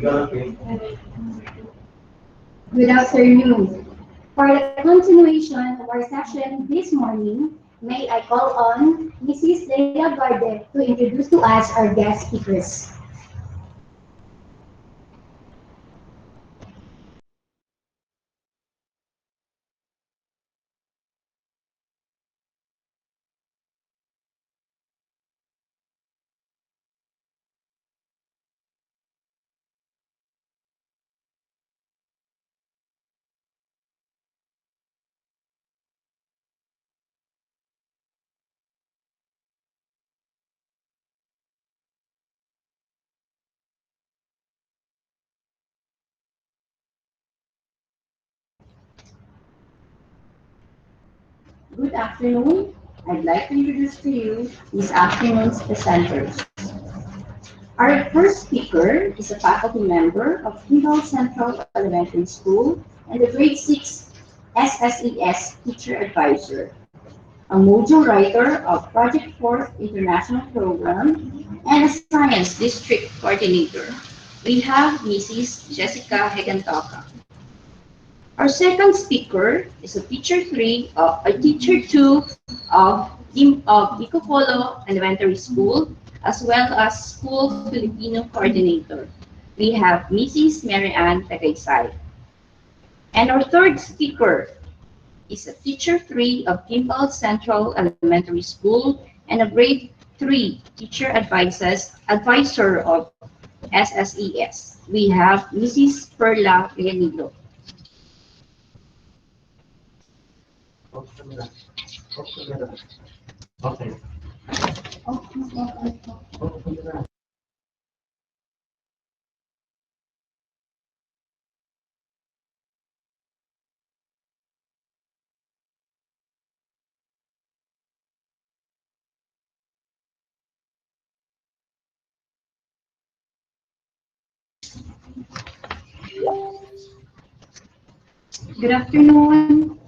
Good afternoon. For the continuation of our session this morning, may I call on Mrs. Leila Garde to introduce to us our guest speakers. Good afternoon. I'd like to introduce to you this afternoon's presenters. Our first speaker is a faculty member of Hidal Central Elementary School and the Grade 6 SSES Teacher Advisor, a module writer of Project 4 International Program, and a Science District Coordinator. We have Mrs. Jessica Hegentoka. Our second speaker is a teacher 2 of Icopolo Elementary School, as well as School Filipino Coordinator. We have Mrs. Mary Ann Tagaysay. And our third speaker is a teacher 3 of Kimball Central Elementary School and a grade 3 teacher advisor of SSES. We have Mrs. Perla Leonido. Okay. Good afternoon,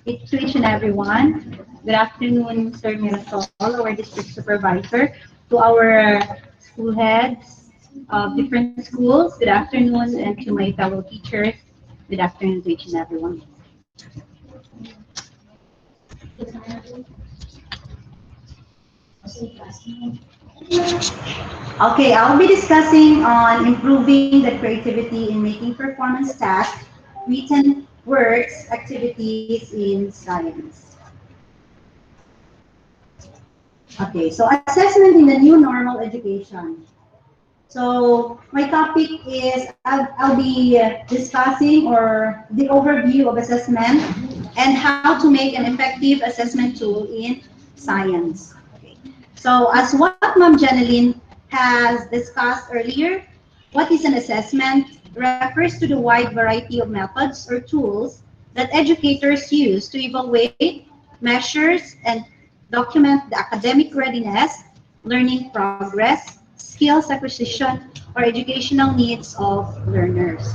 to each and everyone. Good afternoon, Sir Mirasol, our district supervisor, to our school heads of different schools. Good afternoon, and to my fellow teachers. Good afternoon to each and everyone. Okay, I'll be discussing on improving the creativity in making performance tasks, written works, activities in science. Okay, so assessment in the new normal education. So my topic is I'll be discussing or the overview of assessment and how to make an effective assessment tool in science. Okay. So as what Ma'am Janeline has discussed earlier, what is an assessment refers to the wide variety of methods or tools that educators use to evaluate, measures, and document the academic readiness, learning progress, skills acquisition, or educational needs of learners.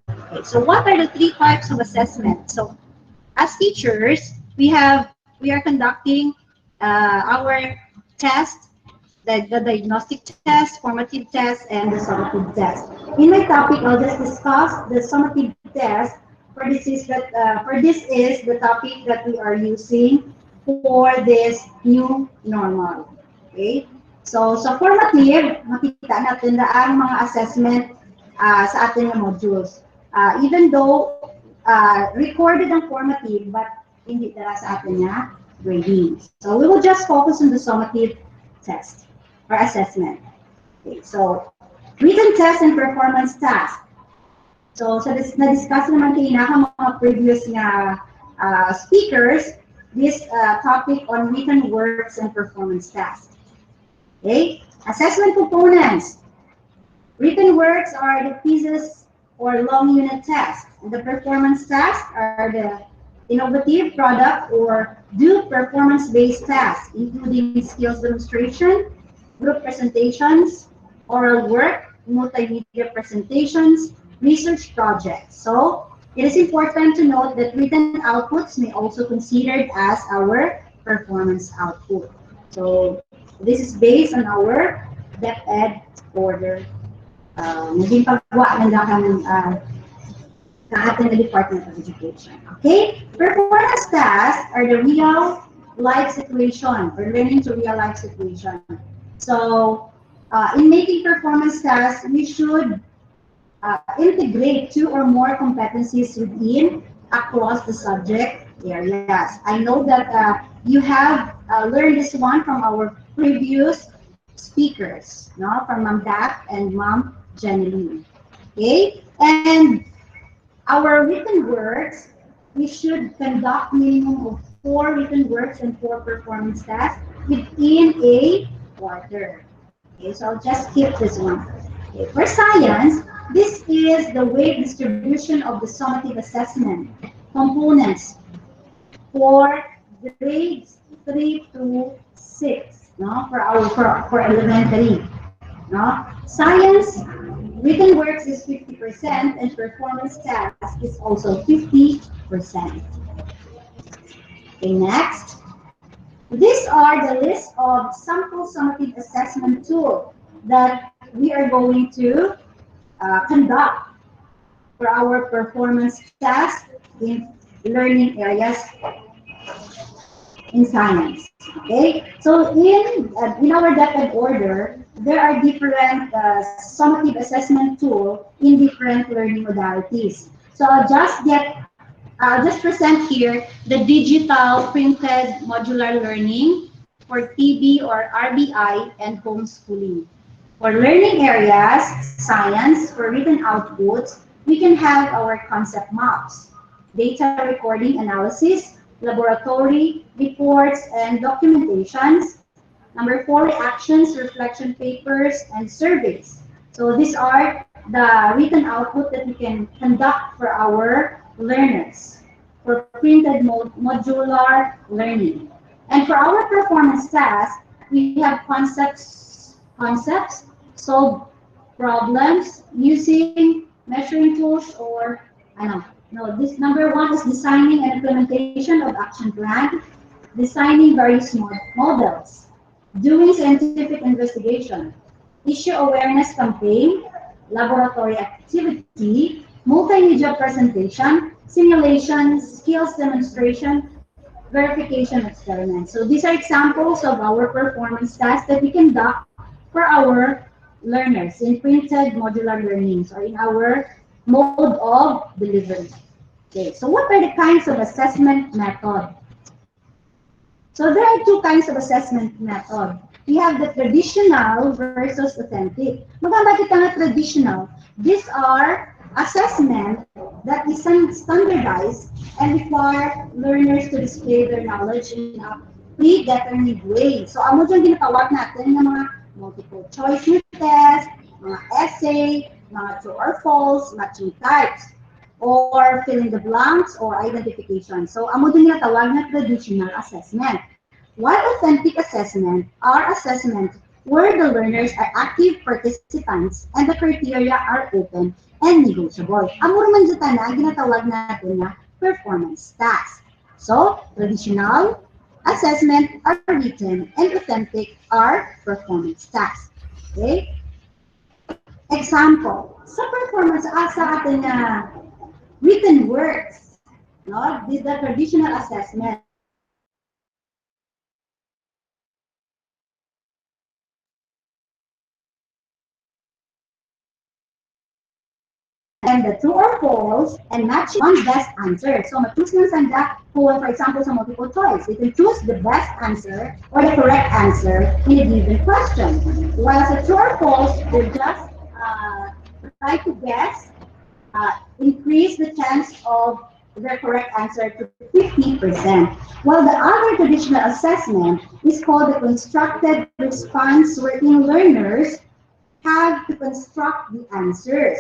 Okay, so what are the three types of assessment? So as teachers, we are conducting our test, the diagnostic test, formative test, and the summative test. In my topic, I'll just discuss the summative test. For this is the topic that we are using for this new normal. Okay? So sa formative, makita natin na ang mga assessment sa ating modules. Even though recorded ang formative, but hindi dala sa atin na grading. So we will just focus on the summative test or assessment. Okay, so written test and performance task. So na-discuss naman kayo mga previous nga speakers this topic on written works and performance tasks. Okay, assessment components. Written works are the pieces or long unit tasks, and the performance tasks are the innovative product or do performance-based tasks, including skills demonstration, group presentations, oral work, multimedia presentations, research projects. So it is important to note that written outputs may also considered as our performance output. So this is based on our DepEd order naging pagwa ng sa ating Department of Education. Okay? Performance tasks are the real life situation or learning to real life situation. So, in making performance tasks, we should integrate two or more competencies within across the subject areas. I know that you have learned this one from our previous speakers, no? From Ma'am Dak and Ma'am Jenny. Okay? And our written works, we should conduct minimum of 4 written works and 4 performance tasks within a quarter. Okay, so I'll just skip this one. Okay, for science, this is the weight distribution of the summative assessment components for grades 3 to 6, no, for elementary. No? Science, written works is 50% and performance task is also 50%. Okay, next. These are the list of sample summative assessment tools that we are going to conduct for our performance task in learning areas in science. Okay, so in our depth order, there are different summative assessment tools in different learning modalities. So I'll just present here the digital printed modular learning for TB or RBI and homeschooling. For learning areas, science, for written outputs, we can have our concept maps, data recording analysis, laboratory reports and documentations. Number 4, reactions, reflection papers, and surveys. So these are the written output that we can conduct for our learners for printed modular learning. And for our performance task, we have concepts, solve problems using measuring tools or I know. No, this number 1 is designing and implementation of action plan, designing various models, doing scientific investigation, issue awareness campaign, laboratory activity, multimedia presentation, simulation, skills demonstration, verification experiments. So these are examples of our performance tasks that we conduct for our learners in printed modular learnings or in our mode of delivery. Okay, so what are the kinds of assessment method? So there are 2 kinds of assessment method. We have the traditional versus authentic. Maganda kita nga traditional. These are assessment that is standardized and require learners to display their knowledge in a predetermined way. So amo dyan ginatawag natin ng mga multiple choice test, mga essay, mga true or false, matching types, or fill in the blanks or identification. So amo dyan ginatawag na traditional assessment. While authentic assessment are assessment where the learners are active participants and the criteria are open and negotiable. Amo man dyan na ginatawag natin na performance task. So, traditional assessment are written and authentic are performance tasks. Okay? Example, sa performance sa ating written works, no? This is the traditional assessment. And the true or false and match one best answer. So choose lang sanda kung, for example, sa multiple choice. You can choose the best answer or the correct answer in a given question. While sa true or false, you just try to guess, increase the chance of the correct answer to 50%. While the other traditional assessment is called the constructed response, wherein learners have to construct the answers.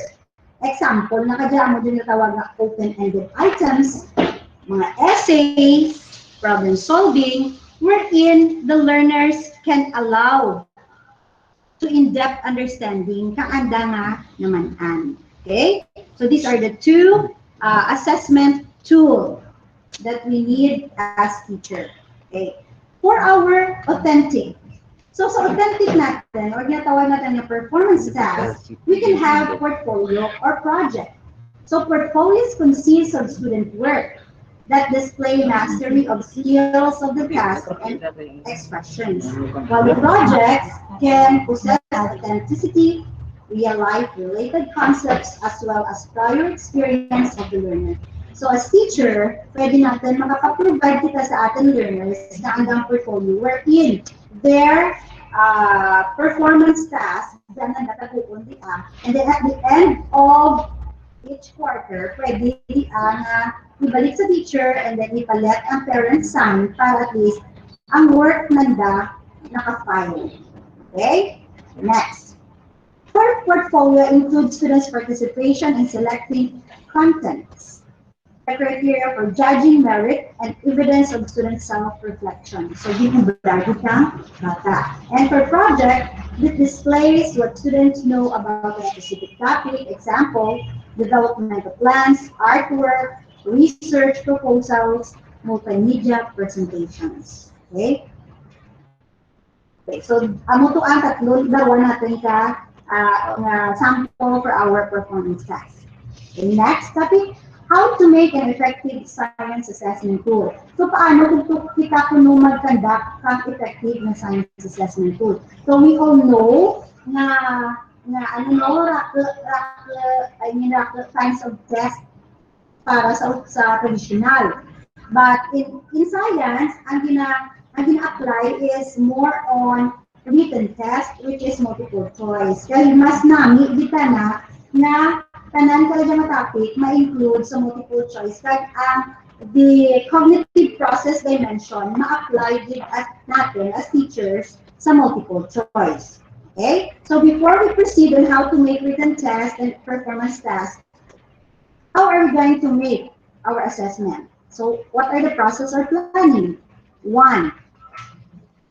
Example, nakadya mo din natawag na open-ended items, mga essay, problem solving, wherein the learners can allow to in-depth understanding kaanda nga naman. Okay? So these are the 2 assessment tools that we need as teacher. Okay? For our authentic, So sa authentic natin, or ginatawag natin na performance task, we can have portfolio or project. So portfolios consist of student work that display mastery of skills of the task and expressions, while the projects can possess authenticity, real-life related concepts, as well as prior experience of the learner. So as teacher, pwede natin makapag-provide kita sa ating learners na hanggang portfolio wherein their performance task, dyan ang natatuon di and then at the end of each quarter, pwede ibalik sa teacher and then ipalit ang parent sign para at least ang work nanda naka-file. Okay? Next. Third portfolio includes students' participation in selecting contents, the criteria for judging merit, and evidence of student self-reflection. So, ginubradyo kang bata. And for project, it displays what students know about a specific topic, example, development of plans, artwork, research proposals, multimedia presentations. Okay? Okay, so amo to ang tatlo daw natin ka sample for our performance task. Okay, next topic, how to make an effective science assessment tool. So paano kung kita kuno mag-conduct kang effective na science assessment tool? So we all know na ano no, kinds of test para sa traditional. But in science, ang gina-apply is more on written test, which is multiple choice. Kaya mas nami, kita na tanan talaga na topic ma-include sa multiple choice. Kaya the cognitive process dimension ma-apply din natin as teachers sa multiple choice. Okay? So before we proceed on how to make written test and performance test, how are we going to make our assessment? So what are the process or planning? One,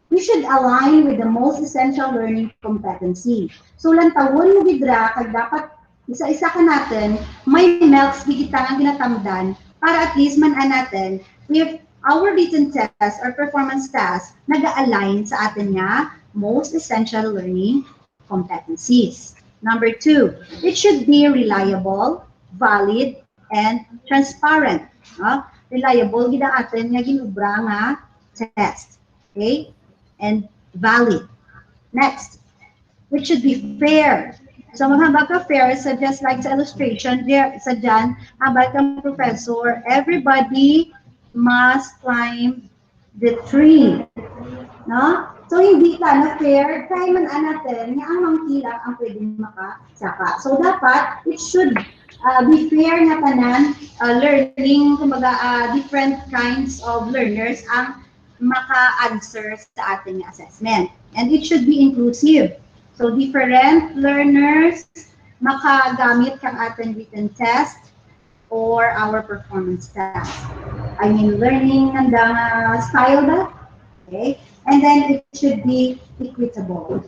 we should align with the most essential learning competency. So lantawon mo gidra kag dapat isa-isa ka natin may melts gigita ang ginatamdan para at least man natin if our written test or performance task nag-align sa atin nga most essential learning competencies. Number two, it should be reliable, valid, and transparent. Reliable gid ang atin nga ginubra nga test. Okay? And valid. Next, which should be fair. So mga ka fair, so just like sa illustration, there sa dyan, habang kang professor, everybody must climb the tree. No? So hindi ka na fair, kaya man natin, nga ang mangkila ang pwedeng makasaka. So dapat, it should be fair na tanan, learning, kumbaga, different kinds of learners ang maka-answer sa ating assessment. And it should be inclusive. So different learners makagamit kang ating written test or our performance test. I mean, learning and style ba? Okay? And then it should be equitable.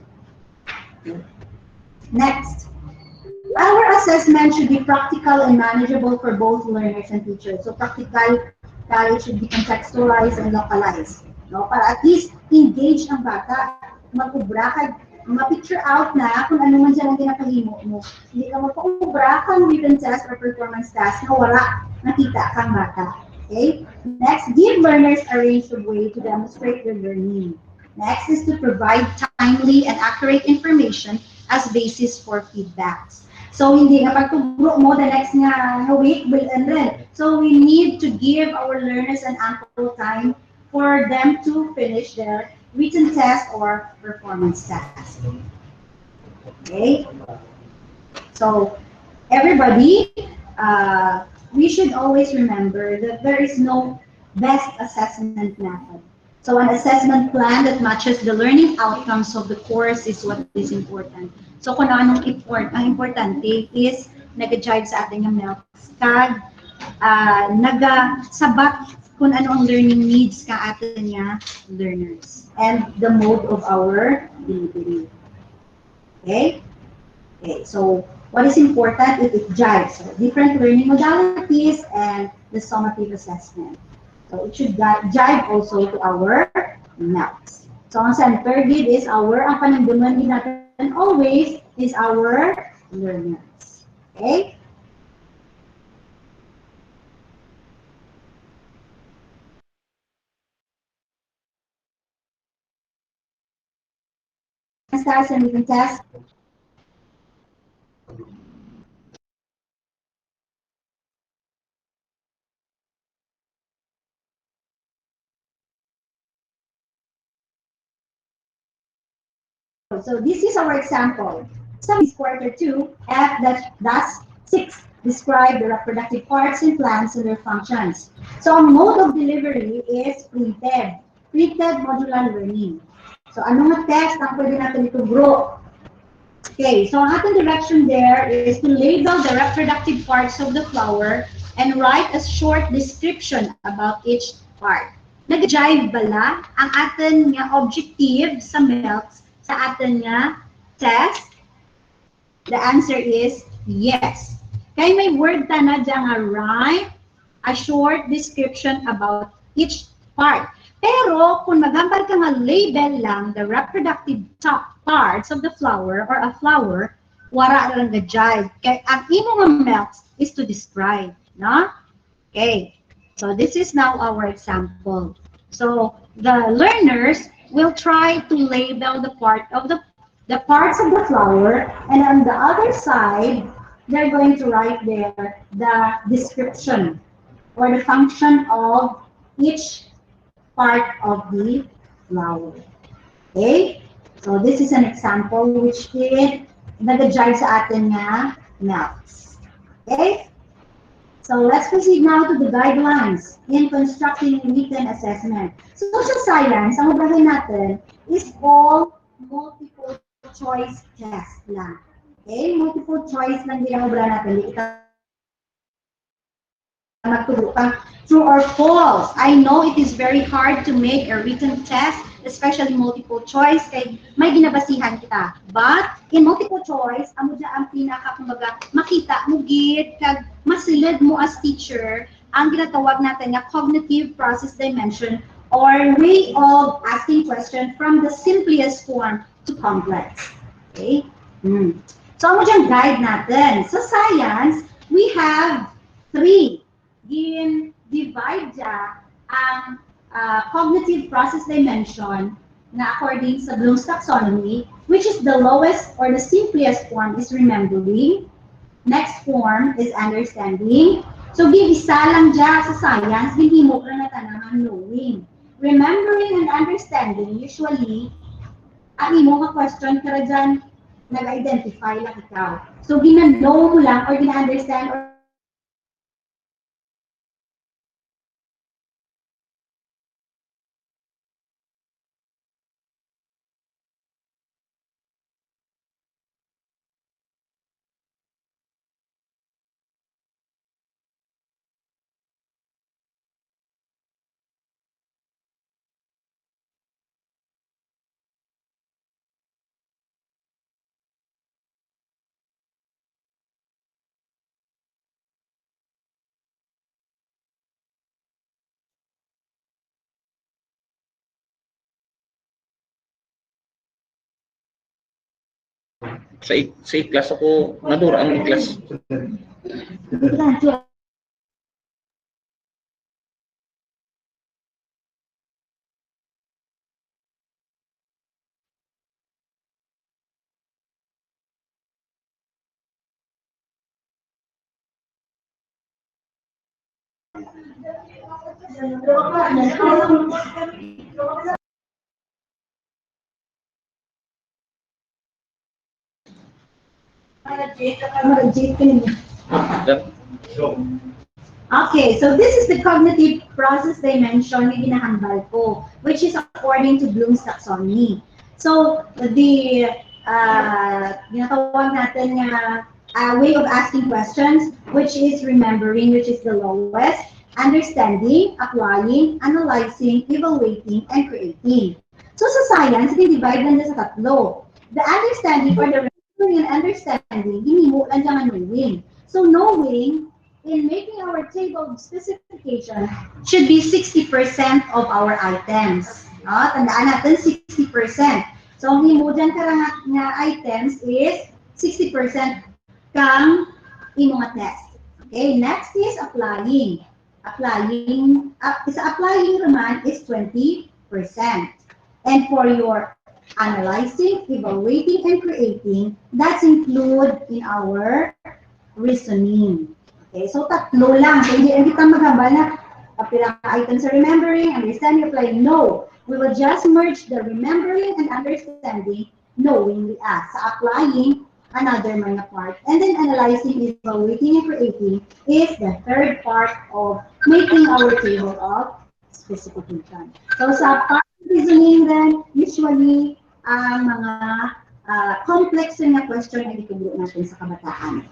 Next. Our assessment should be practical and manageable for both learners and teachers. So practical, it should be contextualized and localized. No? Para at least engage ang bata, mag-ubra ka, ma-picture out na kung ano man siya ang ginakahimo mo. Hindi ka magpa-ubra kang written test or performance task na wala nakita kang bata. Okay? Next, give learners a range of ways to demonstrate their learning. Next is to provide timely and accurate information as basis for feedbacks. So hindi nga pagtugro mo the next nga week will end then. So we need to give our learners an ample time for them to finish their written test or performance test. Okay? So everybody, we should always remember that there is no best assessment method. So an assessment plan that matches the learning outcomes of the course is what is important. So kung anong ang importante is nag-jive sa ating melts kag nagasabat kung ano ang learning needs ka atin nga learners and the mode of our delivery. Okay? Okay, so what is important is it jives. So different learning modalities and the summative assessment. So it should jive also to our melts. So, ang center gid is ang panagduman din natin always is our learners. Okay? Stars and we can test. So this is our example. Some is quarter 2, F that's 6. Describe the reproductive parts in plants and their functions. So ang mode of delivery is printed. Printed modular learning. So ano nga text ang pwede natin ito grow? Okay, so ang ating direction there is to label the reproductive parts of the flower and write a short description about each part. Nag-jive bala ang atin nga objective sa melts sa atin nga test? The answer is yes. Kaya may word ta na dyan nga write a short description about each part. Pero kung maghambal ka nga label lang the reproductive top parts of the flower or a flower, wara lang the jive. Kaya ang imo nga melts is to describe, no? Okay. So this is now our example. So the learners will try to label the parts of the flower, and on the other side, they're going to write there the description or the function of each part of the flower. Okay? So this is an example which it nag-jive sa atin nga melts. Okay? So let's proceed now to the guidelines in constructing written assessment. Social science, ang ubrahin natin, is all multiple choice test lang. Okay? Multiple choice lang din ang ubrahin natin. Hindi kita magturo pang true or false. I know it is very hard to make a written test, especially multiple choice, kay may ginabasihan kita. But in multiple choice, amo dya ang pinaka kumbaga makita mo gid kag masilid mo as teacher ang ginatawag natin nga cognitive process dimension or way of asking question from the simplest form to complex. Okay? So amo dyan guide natin. Sa science, we have 3. Divide dya ang cognitive process dimension na according sa Bloom's taxonomy, which is the lowest or the simplest form is remembering. Next form is understanding. So, isa lang dya sa science, ginhimo ka na tanahan knowing. Remembering and understanding, usually, ang imo ka question kara dyan, nag-identify lang ikaw. So, gina-know mo lang or gina-understand or sa class ako nadura ang class. Okay, so this is the cognitive process dimension na ginahambal ko, which is according to Bloom's taxonomy. So, the ginatawag natin nga way of asking questions, which is remembering, which is the lowest, understanding, applying, analyzing, evaluating, and creating. So, sa science, i-divide lang sa tatlo. The understanding or the remembering and understanding, hinimo lang dyan ang knowing. So, knowing, in making our table of specification, should be 60% of our items. Tandaan natin 60%. So ang imo dyan nga items is 60% kang imo nga test. Okay, next is applying. Sa applying naman is 20%. And for your analyzing, evaluating, and creating, that's included in our reasoning. Okay, so tatlo lang. So hindi kita maghabal na pilang items are remembering, understanding, applying. No, we will just merge the remembering and understanding knowingly as. Sa applying, another mga part. And then analyzing, evaluating, and creating is the third part of making our table of specification. So sa part of reasoning then, usually, ang mga complex na question ay ituturo natin sa kabataan.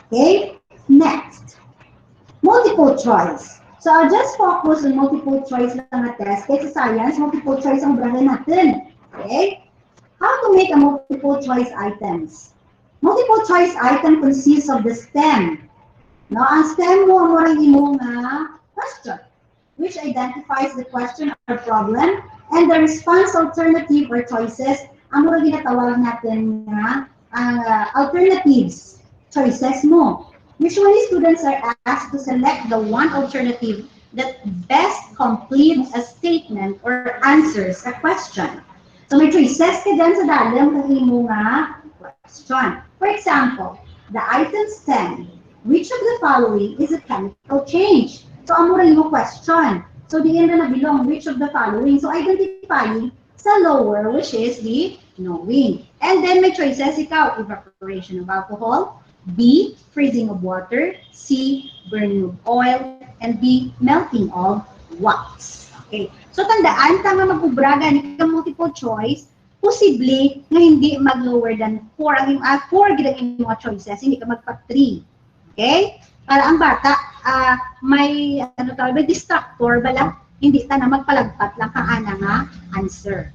Okay? Next, multiple choice. So I'll just focus on multiple choice lang na test. Kasi sa science, multiple choice ang braga natin. Okay? How to make a multiple choice items? Multiple choice item consists of the STEM. No, ang STEM mo ang imo nga question, which identifies the question or problem, and the response alternative or choices. Ang mga ginatawag natin nga ang alternatives, choices mo. Usually, students are asked to select the one alternative that best completes a statement or answers a question. So, may choices ka dyan sa dalam ng imo nga question. For example, the item STEM, which of the following is a chemical change? So, amura yung question. So, the end na belong, which of the following? So, identifying sa lower, which is the knowing. And then may choices ikaw, evaporation of alcohol, B, freezing of water, C, burning of oil, and D, melting of wax. Okay. So, tandaan, tama mag-ubraga, hindi ka multiple choice, posible na hindi mag-lower than 4. Ang 4 ginagin mga choices, hindi ka magpa-3. Okay? Para ang bata, may distractor, bala, hindi ta na magpalagpat lang kang ana nga answer.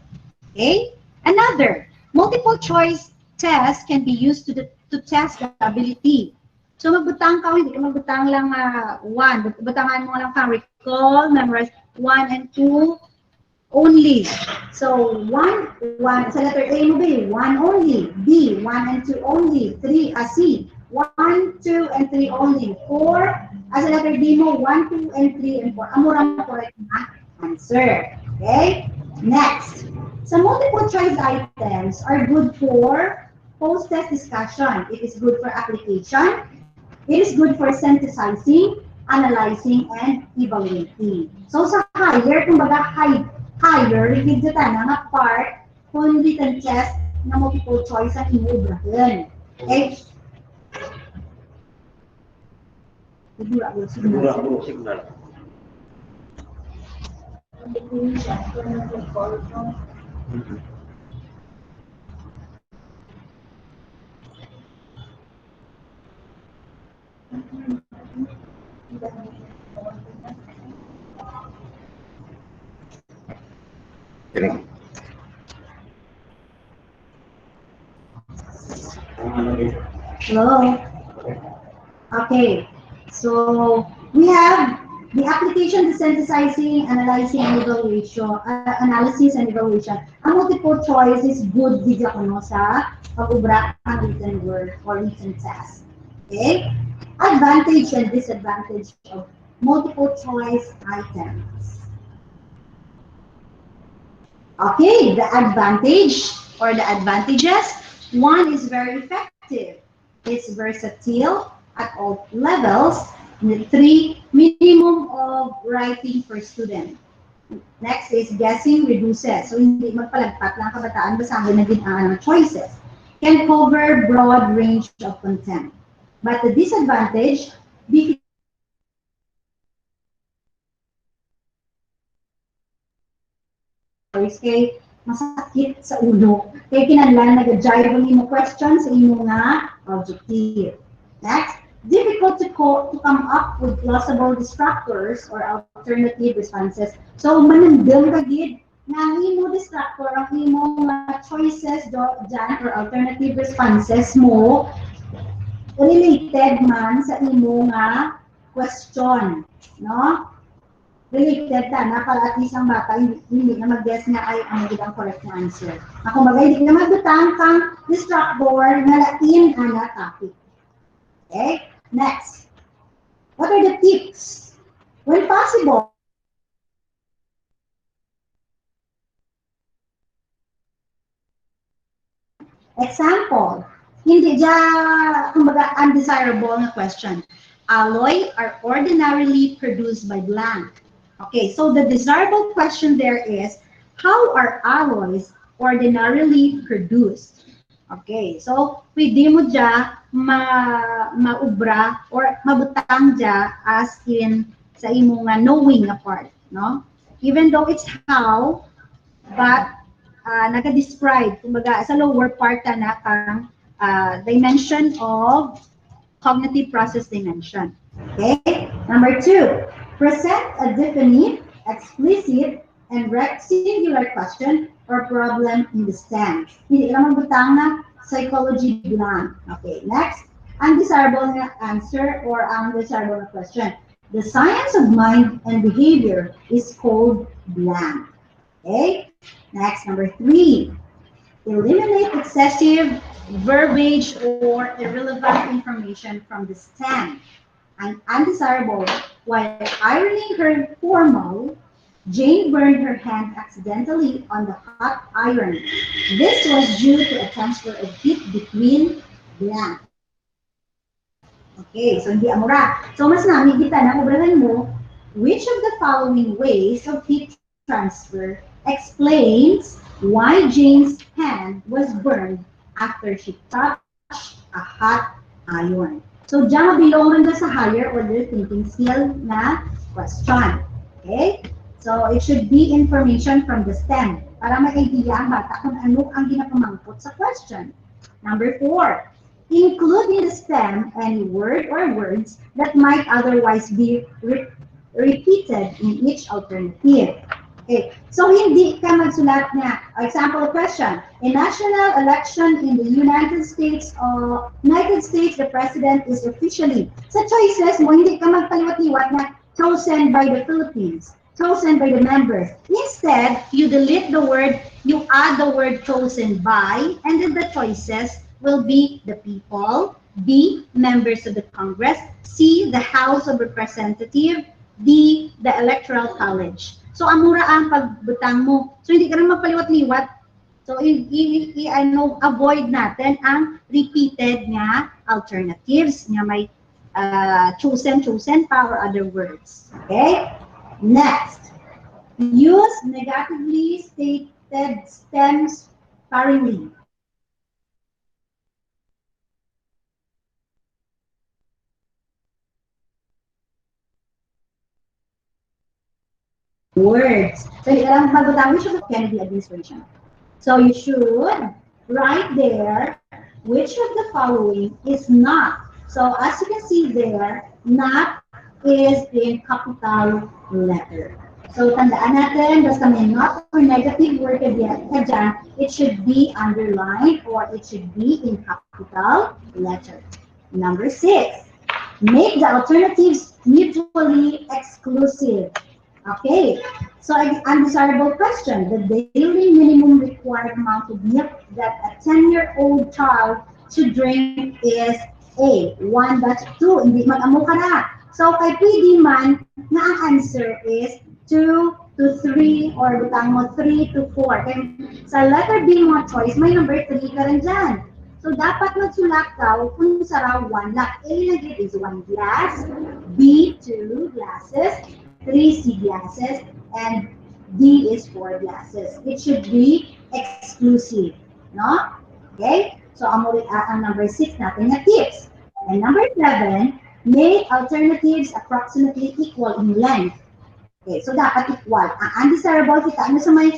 Okay? Another, multiple choice test can be used to test the ability. So magbutang ka, hindi ka magbutang lang 1. Butangan mo lang kang recall, memorize 1 and 2 only. So 1, sa letter A mo ba, 1 only. B, 1 and 2 only. 3, C, 1, 2, and 3 only. 4, sa letter D mo, 1, 2, and 3, and 4. Amura mo correct na answer. Okay? Next. So multiple choice items are good for post-test discussion. It is good for application. It is good for synthesizing, analyzing, and evaluating. So sa higher, kumbaga higher, repeat the na part kung written test na multiple choice ang inubrahin. Okay? Signal. Hello? Okay. So, we have the application, the synthesizing, analyzing, and evaluation, analysis and evaluation. Ang multiple choice is good video ko no, sa pag-ubra ang written word or written test. Okay? Advantage and disadvantage of multiple choice items. Okay, the advantage or the advantages. 1 is very effective. It's versatile at all levels. And 3, minimum of writing per student. Next is guessing reduces. So hindi magpalagpat lang kabataan basahin na din ang choices. Can cover broad range of content. But the disadvantage, kay masakit sa ulo. Kaya kinahanglan nag-gyro mo question sa imo nga objective. Next, difficult to come up with plausible distractors or alternative responses. So manundong ka gid nga ang imo distractor, ang imo mga choices dyan or alternative responses mo related man sa imo nga question, no? related ta na para at least ang bata hindi na mag-guess nga ay ang ang correct na answer. Ako magay hindi na magbutang kang distractor na lain ana topic. Okay? Next. What are the tips? When possible, example, hindi kumbaga, undesirable na question. Alloy are ordinarily produced by blank. Okay, so the desirable question there is, how are alloys ordinarily produced? Okay, so pwede mo maubra or mabutang as in sa imong knowing a part, no? Even though it's how, but naka-describe, kumbaga, sa lower part na kang dimension of cognitive process dimension. Okay? Number 2, present a definite, explicit, and singular question or problem in the STEM. Hindi lang magbutang na psychology blank. Okay, next. Undesirable na answer or undesirable na question. The science of mind and behavior is called blank. Okay? Next, number 3. Eliminate excessive verbiage or irrelevant information from the STEM. And undesirable, while ironing her formal, Jane burned her hand accidentally on the hot iron. This was due to a transfer of heat between blank. Okay, so hindi amura. So mas nami kita na obrahan mo, which of the following ways of heat transfer explains why Jane's hand was burned after she touched a hot iron. So diyan belong na sa higher order thinking skill na question. Okay? So it should be information from the STEM para ma-idea ang bata kung ano ang ginapamangkot sa question. Number 4, include in the STEM any word or words that might otherwise be repeated in each alternative. Okay, so hindi ka magsulat na, example question, in national election in the United States, the president is officially, sa choices mo, hindi ka magpaliwat-liwat na chosen by the Philippines, chosen by the members. Instead, you delete the word, you add the word chosen by, and then the choices will be the people, B, members of the Congress, C, the House of Representatives, D, the Electoral College. So, amura ang pagbutang mo. So, hindi ka rin magpaliwat-liwat. So, avoid natin ang repeated nga alternatives nga may chosen pa or other words. Okay? Next. Use negatively stated stems sparingly. Words. So, ilang magbutang, which of the Kennedy administration? So, you should write there which of the following is not. So, as you can see there, not is in capital letter. So, tandaan natin, basta may not or negative word ka dyan, it should be underlined or it should be in capital letter. Number 6, make the alternatives mutually exclusive. Okay, so an undesirable question. The daily minimum required amount of milk that a 10-year-old child should drink is A, 1.2. Hindi mag-amo ka na. So, kay pwede man na ang answer is 2 to 3 or butang mo 3 to 4. Kaya sa letter B mo choice, may number 3 ka rin dyan. So, dapat magsulat daw kung sa raw 1 lang. A na is 1 glass, B 2 glasses, 3 C glasses, and D is 4 glasses. It should be exclusive, no? Okay? So, ang number 6 natin na tips. And number 7, make alternatives approximately equal in length. Okay, so dapat equal. Ang undesirable, kita ano sa may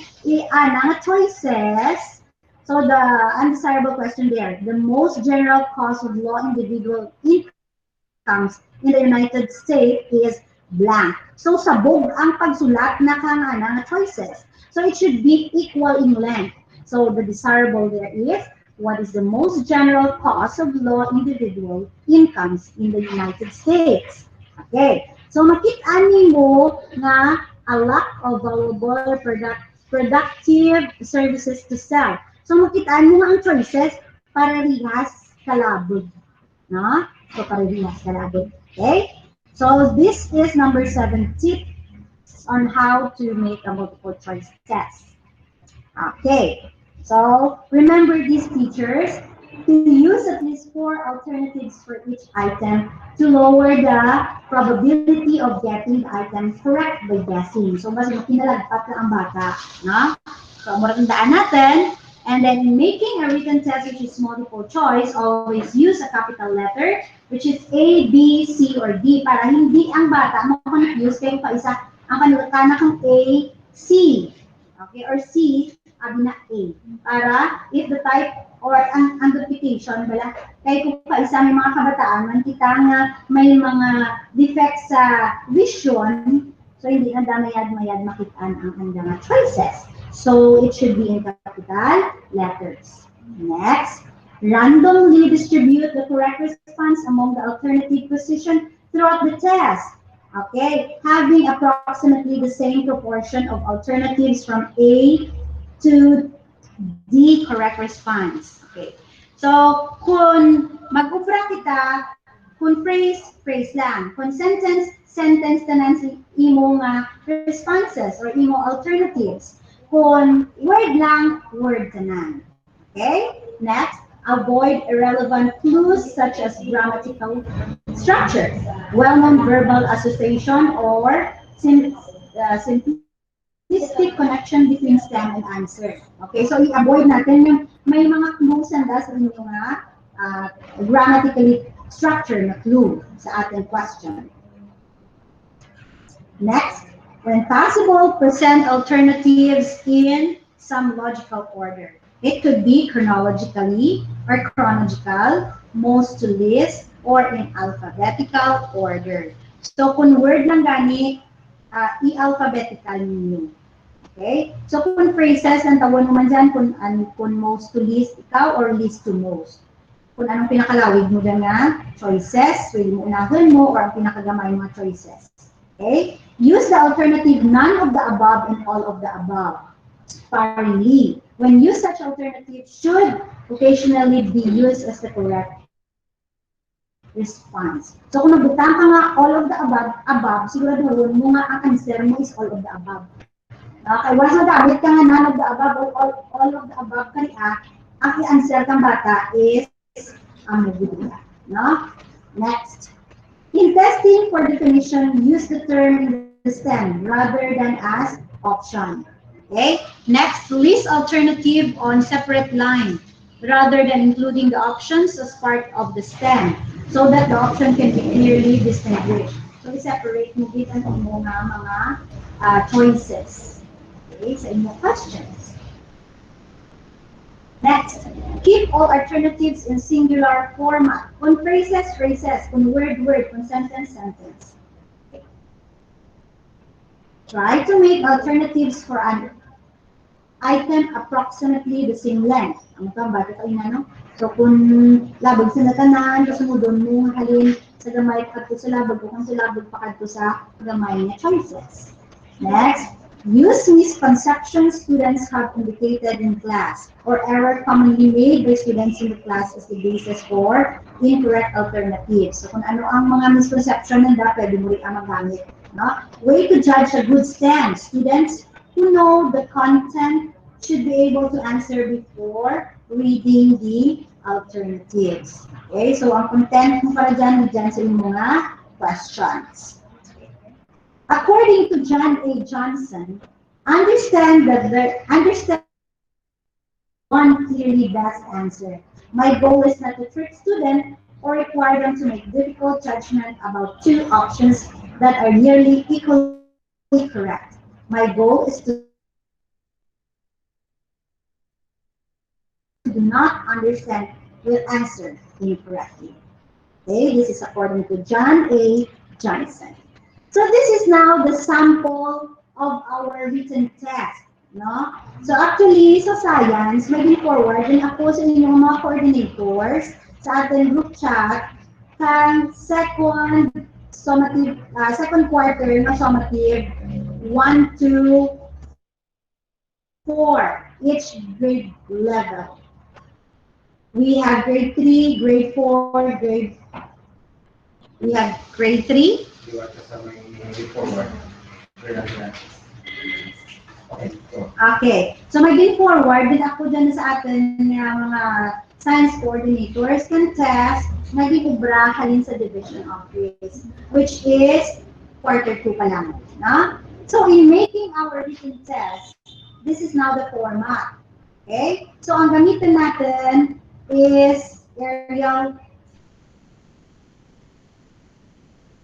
choices. So, the undesirable question there, the most general cause of low individual incomes in the United States is blank. So, sabog ang pagsulat na nga choices. So, it should be equal in length. So, the desirable there is, what is the most general cause of low individual incomes in the United States? Okay. So makita nimo nga a lack of valuable productive services to sell. So makita nimo nga ang choices parehas kalabog, no? So parehas kalabog. Okay? So this is number 7 tips on how to make a multiple choice test. Okay, so remember these features to use at least 4 alternatives for each item to lower the probability of getting the item correct by guessing. So, mas makinalagpat na ang bata. No? So, maratandaan natin. And then, in making a written test which is multiple choice, always use a capital letter which is A, B, C, or D para hindi ang bata ma-confuse kaya pa isa ang panulatan ng A, C. Okay, or C, abi na A. Para if the type or ang duplication, bala, kaya kung kaisa may mga kabataan, man kita nga may mga defects sa vision, so hindi na damayad-mayad makitaan ang kanyang choices. So it should be in capital letters. Next, randomly distribute the correct response among the alternative position throughout the test. Okay, having approximately the same proportion of alternatives from A to D correct response. Okay. So, kung mag-upra kita, kung phrase, phrase lang. Kung sentence, sentence tanan sa imo nga responses or imo alternatives. Kung word lang, word tanan. Okay? Next, avoid irrelevant clues such as grammatical structure, well-known verbal association, or simplistic connection between stem and answer. Okay, so i-avoid natin yung may mga clues and sa inyong grammatically structure na clue sa ating question. Next, when possible, present alternatives in some logical order. It could be chronologically or chronological, most to least, or in alphabetical order. So kung word lang gani, i-alphabetical ninyo. Okay? So kung phrases, ang tawag mo man dyan, kung most to least ikaw or least to most. Kung anong pinakalawig mo dyan nga, choices, pwede mo unahin mo, or ang pinakagamay mga choices. Okay? Use the alternative none of the above and all of the above sparingly. When used, such alternative should occasionally be used as the correct response. So kung nagbutang ka nga all of the above, siguraduhin mo nga ang answer mo is all of the above. Okay, once nagamit ka nga none of the above or all of the above kaniya, ang i-answer kang bata is ang magbibigay. No? Next. In testing for definition, use the term in the stem rather than as option. Okay? Next, list alternative on separate line rather than including the options as part of the stem so that the option can be clearly distinguished. So, i-separate mo din ang mga choices. Okay? Sa inyong questions. Next, keep all alternatives in singular format. Kung phrases, phrases. Kung word, word. Kung sentence, sentence. Okay. Try to make alternatives for an item approximately the same length. Ang kamba, ito no? So, kung labog sa natanan, kasunodon mo halin sa gamay kadto sa labog, kung sa labog pa kadto sa gamay na choices. Next, use misconceptions students have indicated in class or error commonly made by students in the class as the basis for incorrect alternatives. So kung ano ang mga misconception na pwede mo rin ang magamit. No? Way to judge a good stand. Students who know the content should be able to answer before reading the alternatives. Okay, so ang content mo para dyan sa inyong mga questions. According to John A. Johnson, understand one clearly best answer. My goal is not to trick students or require them to make difficult judgment about two options that are nearly equally correct. My goal is to do not understand will answer incorrectly. Okay, this is according to John A. Johnson. So this is now the sample of our written test. No? So actually, sa science, moving forward, din ako sa inyong mga coordinators sa ating group chat, kang second summative, second quarter, no summative, 1 to 4, each grade level. We have grade 3, grade 4, we have grade 3. Okay. So maging forward, din ako dyan sa atin nga mga science coordinators can test maging ubra halin sa division office, which is quarter 2 pa lang. No? So in making our written test, this is now the format. Okay? So ang gamitin natin is Arial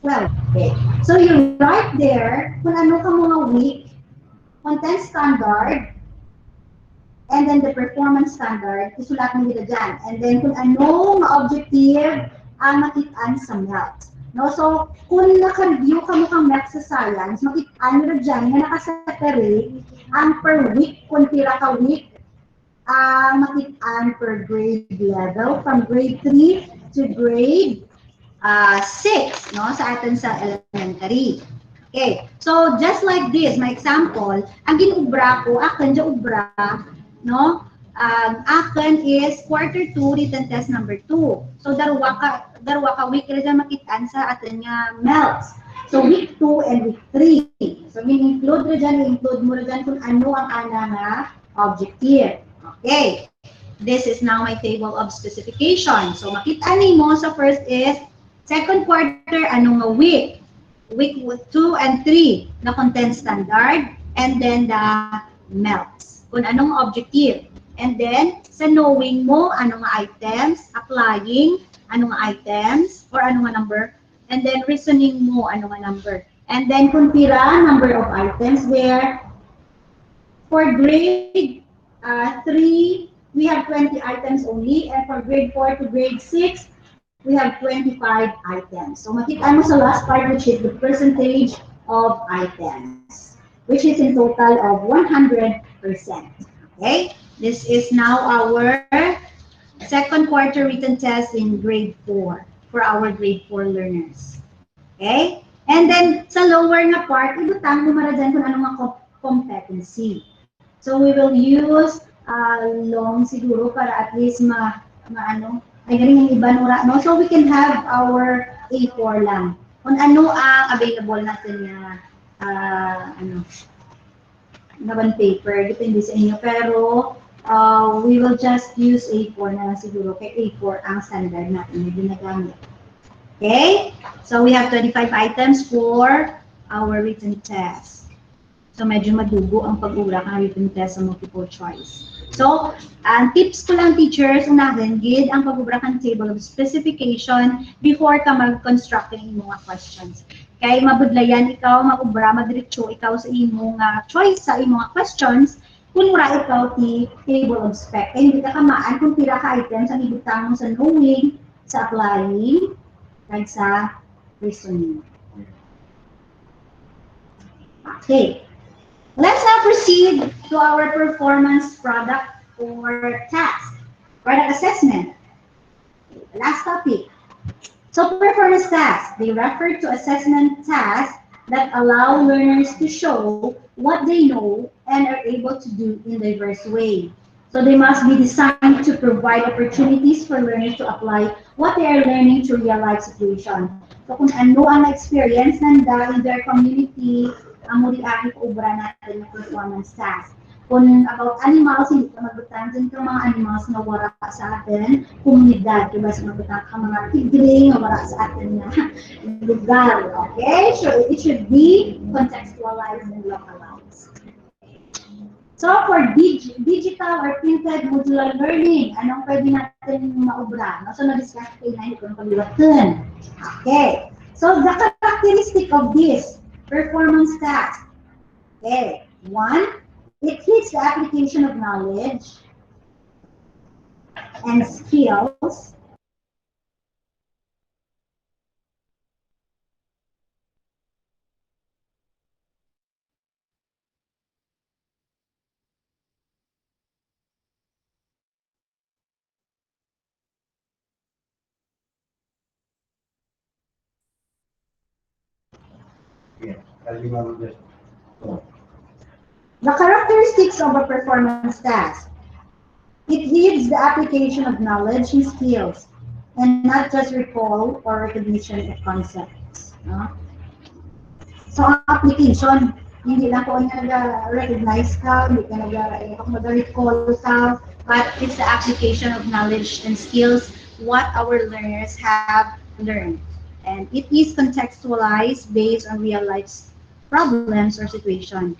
12. Okay. So you write there kung ano ka mga week, content standard, and then the performance standard, isulat mo nila dyan. And then kung anong objective ang makitaan sa math. No? So, kung naka-review ka mo kang math sa science, makitaan mo na dyan na nakaseparate ang per week, kung tira ka week, makitaan per grade level, from grade 3 to grade 6, no? Sa atin sa elementary. Okay, so just like this, my example, ang ginubra ko, akin dyan ubra, no? Akin is quarter 2, written test number 2. So, darwa ka week rin dyan makitaan sa atin nga melts. So, week 2 and week 3. So, include rin dyan, include mo rin dyan kung ano ang ana nga objective. Okay, this is now my table of specification. So, makita mo sa first is second quarter, anong nga week? Week 2 and 3, the content standard, and then the melts. Kung anong objective. And then, sa knowing mo, anong items, applying, anong items, or anong number, and then reasoning mo, anong number. And then, kung tira, number of items where, for grade 3, we have 20 items only, and for grade 4 to grade 6, we have 25 items. So makita mo sa last part, which is the percentage of items, which is in total of 100%. Okay? This is now our second quarter written test in grade 4 for our grade 4 learners. Okay? And then sa lower na part, ibutang mo mara dyan kung anong mga competency. So we will use long siguro para at least ay galing yung iba nura, no? So we can have our A4 lang. Kung ano ang available natin na naman paper, depende sa inyo. Pero we will just use A4 na lang siguro. Kaya A4 ang standard natin na ginagamit. Okay? So we have 25 items for our written test. So medyo madugo ang pag-ura ng written test sa multiple choice. So, ang tips ko lang teachers, unahin, gid ang pag-ubra ng table of specification before ka mag-construct ng mga questions. Kaya mabudlayan ikaw, mag-ubra, madiretso ikaw sa imong choice sa imong questions, kung mura ikaw ti table of spec. Kaya hindi ka kamaan kung tira ka items ang ibutang mo sa knowing, sa applying, kag sa reasoning. Okay. Let's now proceed to our performance product or task, product assessment. The last topic. So performance tasks, they refer to assessment tasks that allow learners to show what they know and are able to do in diverse ways. So they must be designed to provide opportunities for learners to apply what they are learning to real-life situation. So kung ano ang experience nanda in their community, ang muli aking ubra natin ng performance task. Kung about animals, hindi ka magbutang din ka mga animals na wala sa atin, komunidad, diba? So magbutang ka mga tigre na wala sa atin na lugar, okay? So it should be contextualized and localized. So for digital or printed modular learning, anong pwede natin maubra? So na-discuss kayo na hindi ko pag-iwatan. Okay. So the characteristic of this performance task. Okay. 1, it hits the application of knowledge and skills. The characteristics of a performance task. It needs the application of knowledge and skills, and not just recall or recognition of concepts. No? So, ang application, hindi lang ko nag-recognize ka, hindi ka nag-recall ka, but it's the application of knowledge and skills, what our learners have learned. And it is contextualized based on real life problems or situation.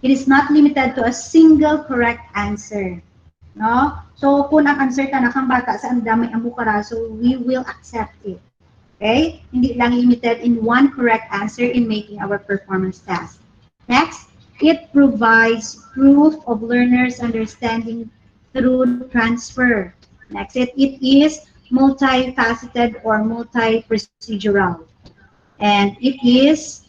It is not limited to a single correct answer. No? So, kung ang answer ka na kang bata sa andamay ang mukara, so we will accept it. Okay? Hindi lang limited in one correct answer in making our performance task. Next, it provides proof of learners' understanding through transfer. Next, it is multifaceted or multi-procedural. And it is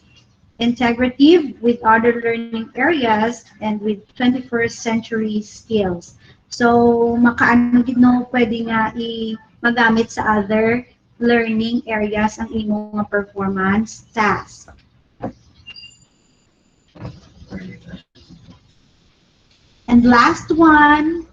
integrative with other learning areas and with 21st century skills. So, makaano gid no pwede nga magamit sa other learning areas ang imong mga performance task. And last one.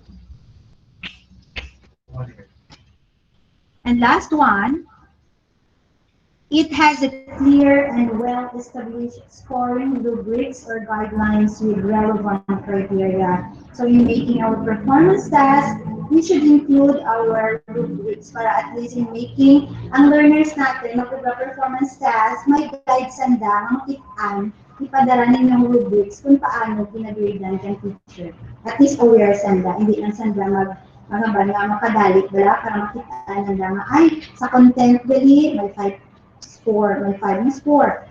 It has a clear and well-established scoring rubrics or guidelines with relevant criteria. So in making our performance task, we should include our rubrics para at least in making ang learners natin magpa-performance task, may guides sanda, makitaan, ipadala ninyong rubrics kung paano ginagridan kang teacher. At least aware sanda, hindi lang sanda mga ba nga makadalik bala para makitaan nanda nga ay sa content dali may 5 score, may 5 na score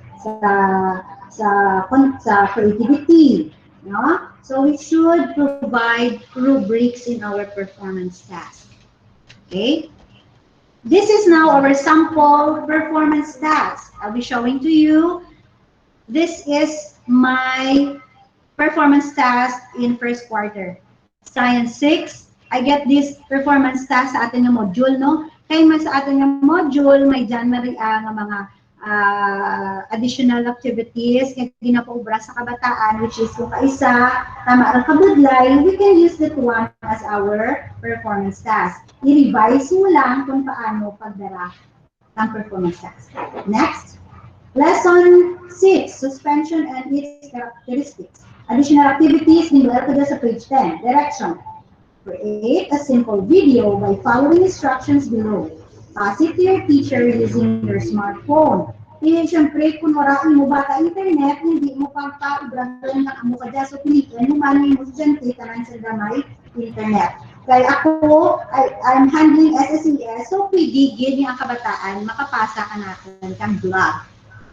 sa creativity, no? So we should provide rubrics in our performance task. Okay? This is now our sample performance task. I'll be showing to you. This is my performance task in first quarter. Science 6, I get this performance task sa ating module, no? Kaya man sa ating module, may dyan nga mga additional activities kaya ginapaubra sa kabataan, which is yung kaisa, tama ang kabudlay, we can use that one as our performance task. I-revise mo lang kung paano pagdara ng performance task. Next, lesson 6, suspension and its characteristics. Additional activities, nilala ko sa page 10. Direction. Create a simple video by following instructions below. Pass it to your teacher using your smartphone. Siyempre, kung warain mo bata internet, hindi mo pagpa-ibrahon ng amo ka dyan. So, pilitin mo man yung estudyante ka lang sa gamay internet. Kaya ako, I'm handling SSES, so pwede yung kabataan, makapasa ka natin kang vlog.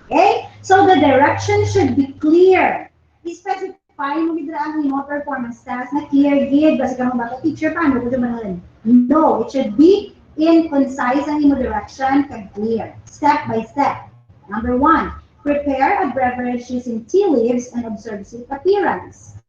Okay? So, the direction should be clear. Specify mo gid ang imo performance task na clear gid basta ka mo baka teacher paano ko man. No, it should be in concise ang imo direction and clear, step by step. Number 1, prepare a beverage using tea leaves and observe its appearance.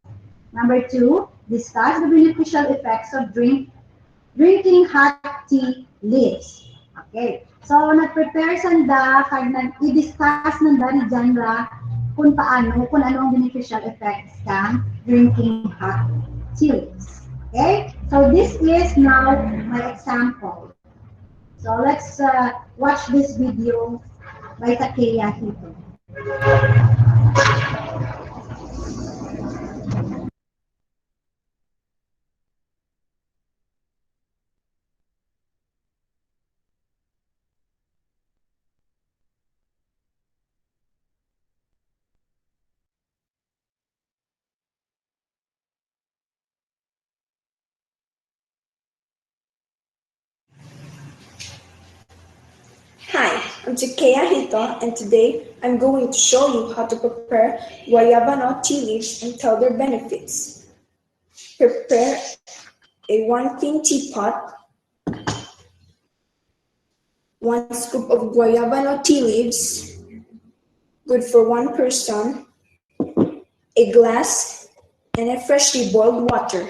Number 2, discuss the beneficial effects of drinking hot tea leaves. Okay. So, nag-prepare sanda, kag nag-i-discuss nanda ni genre kung paano, kung ano ang beneficial effects ng drinking hot tea leaves. Okay? So, this is now my example. So, let's watch this video by Takeya Hito. Hi, I'm Takeya Hito, and today I'm going to show you how to prepare guayaba tea leaves and tell their benefits. Prepare a 1 clean teapot, 1 scoop of guayaba tea leaves, good for 1 person, a glass, and a freshly boiled water.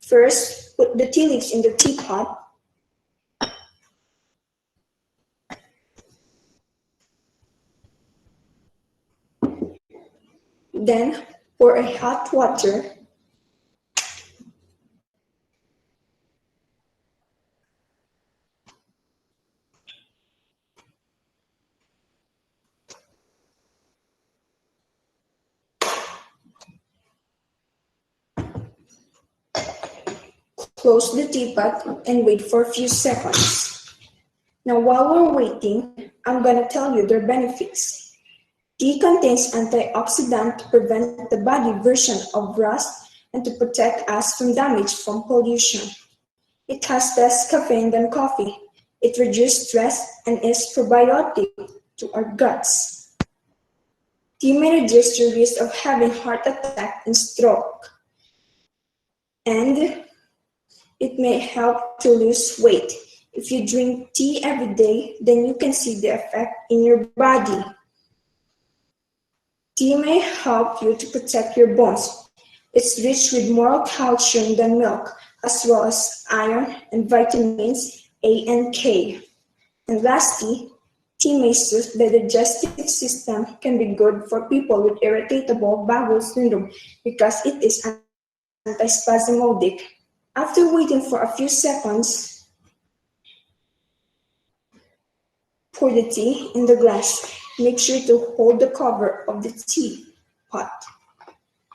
First, put the tea leaves in the teapot. Then pour a hot water close the teapot and wait for a few seconds. Now while we're waiting, I'm gonna tell you their benefits. Tea contains antioxidant to prevent the body version of rust and to protect us from damage from pollution. It has less caffeine than coffee. It reduces stress and is probiotic to our guts. Tea may reduce your risk of having heart attack and stroke. And it may help to lose weight. If you drink tea every day, then you can see the effect in your body. Tea may help you to protect your bones. It's rich with more calcium than milk, as well as iron and vitamins A and K. And lastly, tea may soothe the digestive system, can be good for people with irritable bowel syndrome because it is antispasmodic. After waiting for a few seconds, pour the tea in the glass. Make sure to hold the cover of the teapot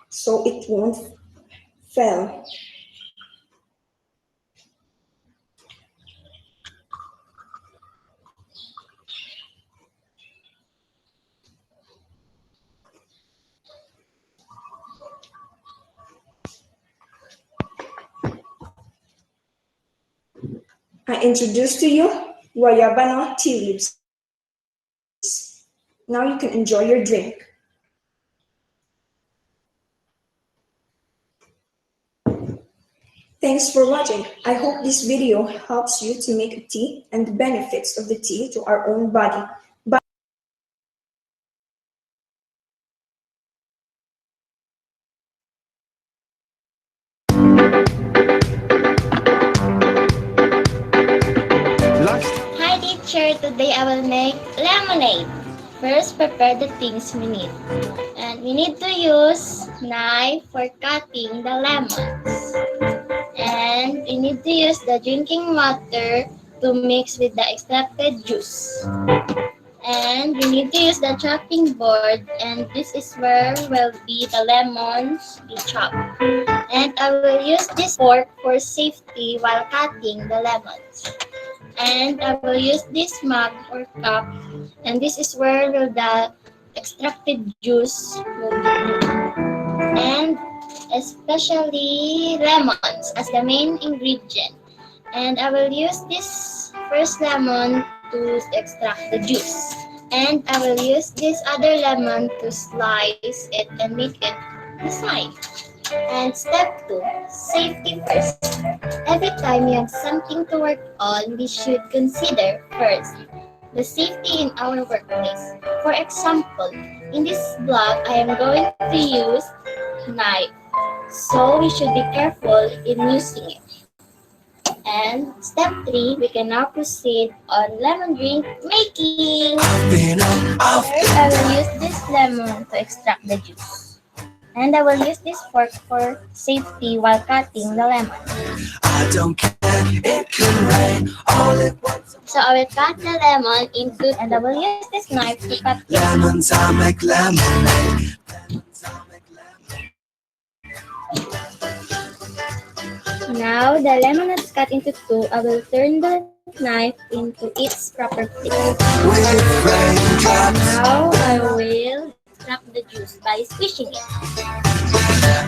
so it won't fall. I introduce to you guayabano tea leaves. Now you can enjoy your drink. Thanks for watching. I hope this video helps you to make a tea and the benefits of the tea to our own body. Bye. Hi teacher, today I will make lemonade. First, prepare the things we need. And we need to use knife for cutting the lemons. And we need to use the drinking water to mix with the extracted juice. And we need to use the chopping board, and this is where will be the lemons be chopped. And I will use this fork for safety while cutting the lemons. And I will use this mug or cup, and this is where will the extracted juice will be. And especially lemons as the main ingredient. And I will use this first lemon to extract the juice. And I will use this other lemon to slice it and make it inside. And step 2, safety first. Every time you have something to work on, we should consider first the safety in our workplace. For example, in this blog, I am going to use knife. So we should be careful in using it. And step 3, we can now proceed on lemon drink making. First, I will use this lemon to extract the juice. And I will use this fork for safety while cutting the lemon. I don't care, it can rain. So I will cut the lemon into, and I will use this knife to cut it. Lemons, I make lemonade. Now the lemon is cut into 2. I will turn the knife into its proper place. Now I will extract the juice by squishing it.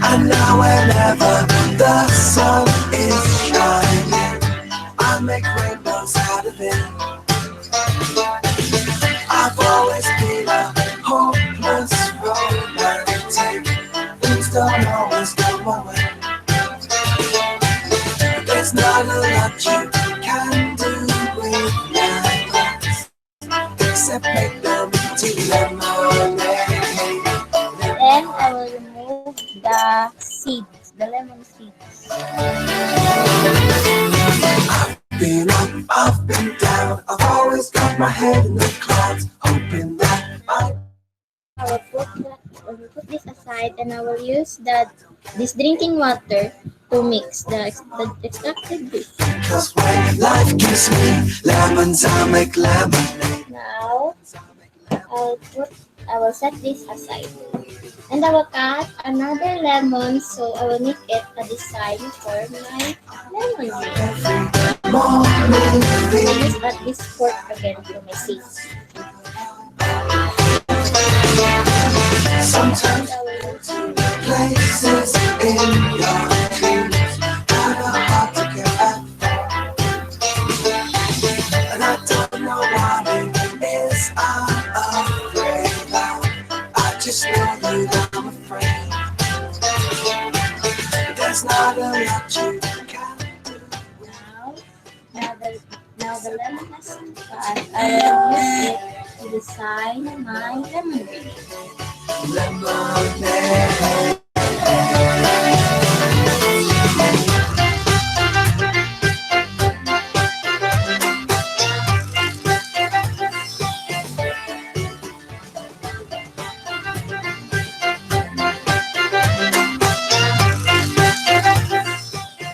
And now whenever the sun is shining, I make rainbows out of it. I've always been a hopeless romantic. Things don't always go my way. There's not a lot you can do with lemons, except make them into lemonade. Then I will remove the seeds, the lemon seeds. I've been up, I've been down, I've always got my head in the clouds, hoping that I will put this aside aside, and I will use this drinking water to mix the extracted juice. Cause when life gives me lemons, I make lemonade. Now, I will set this aside. And I will cut another lemon, so I will make it a design for my lemon drink. I will use this fork again for my seed. Sometimes I will use places in your dreams kind of hard to get back, and I don't know what it is I'm afraid of. I just know that I'm afraid. There's not a lot you can do. now the lemon has cut. I will use it to design my lemon drink. Lemonade.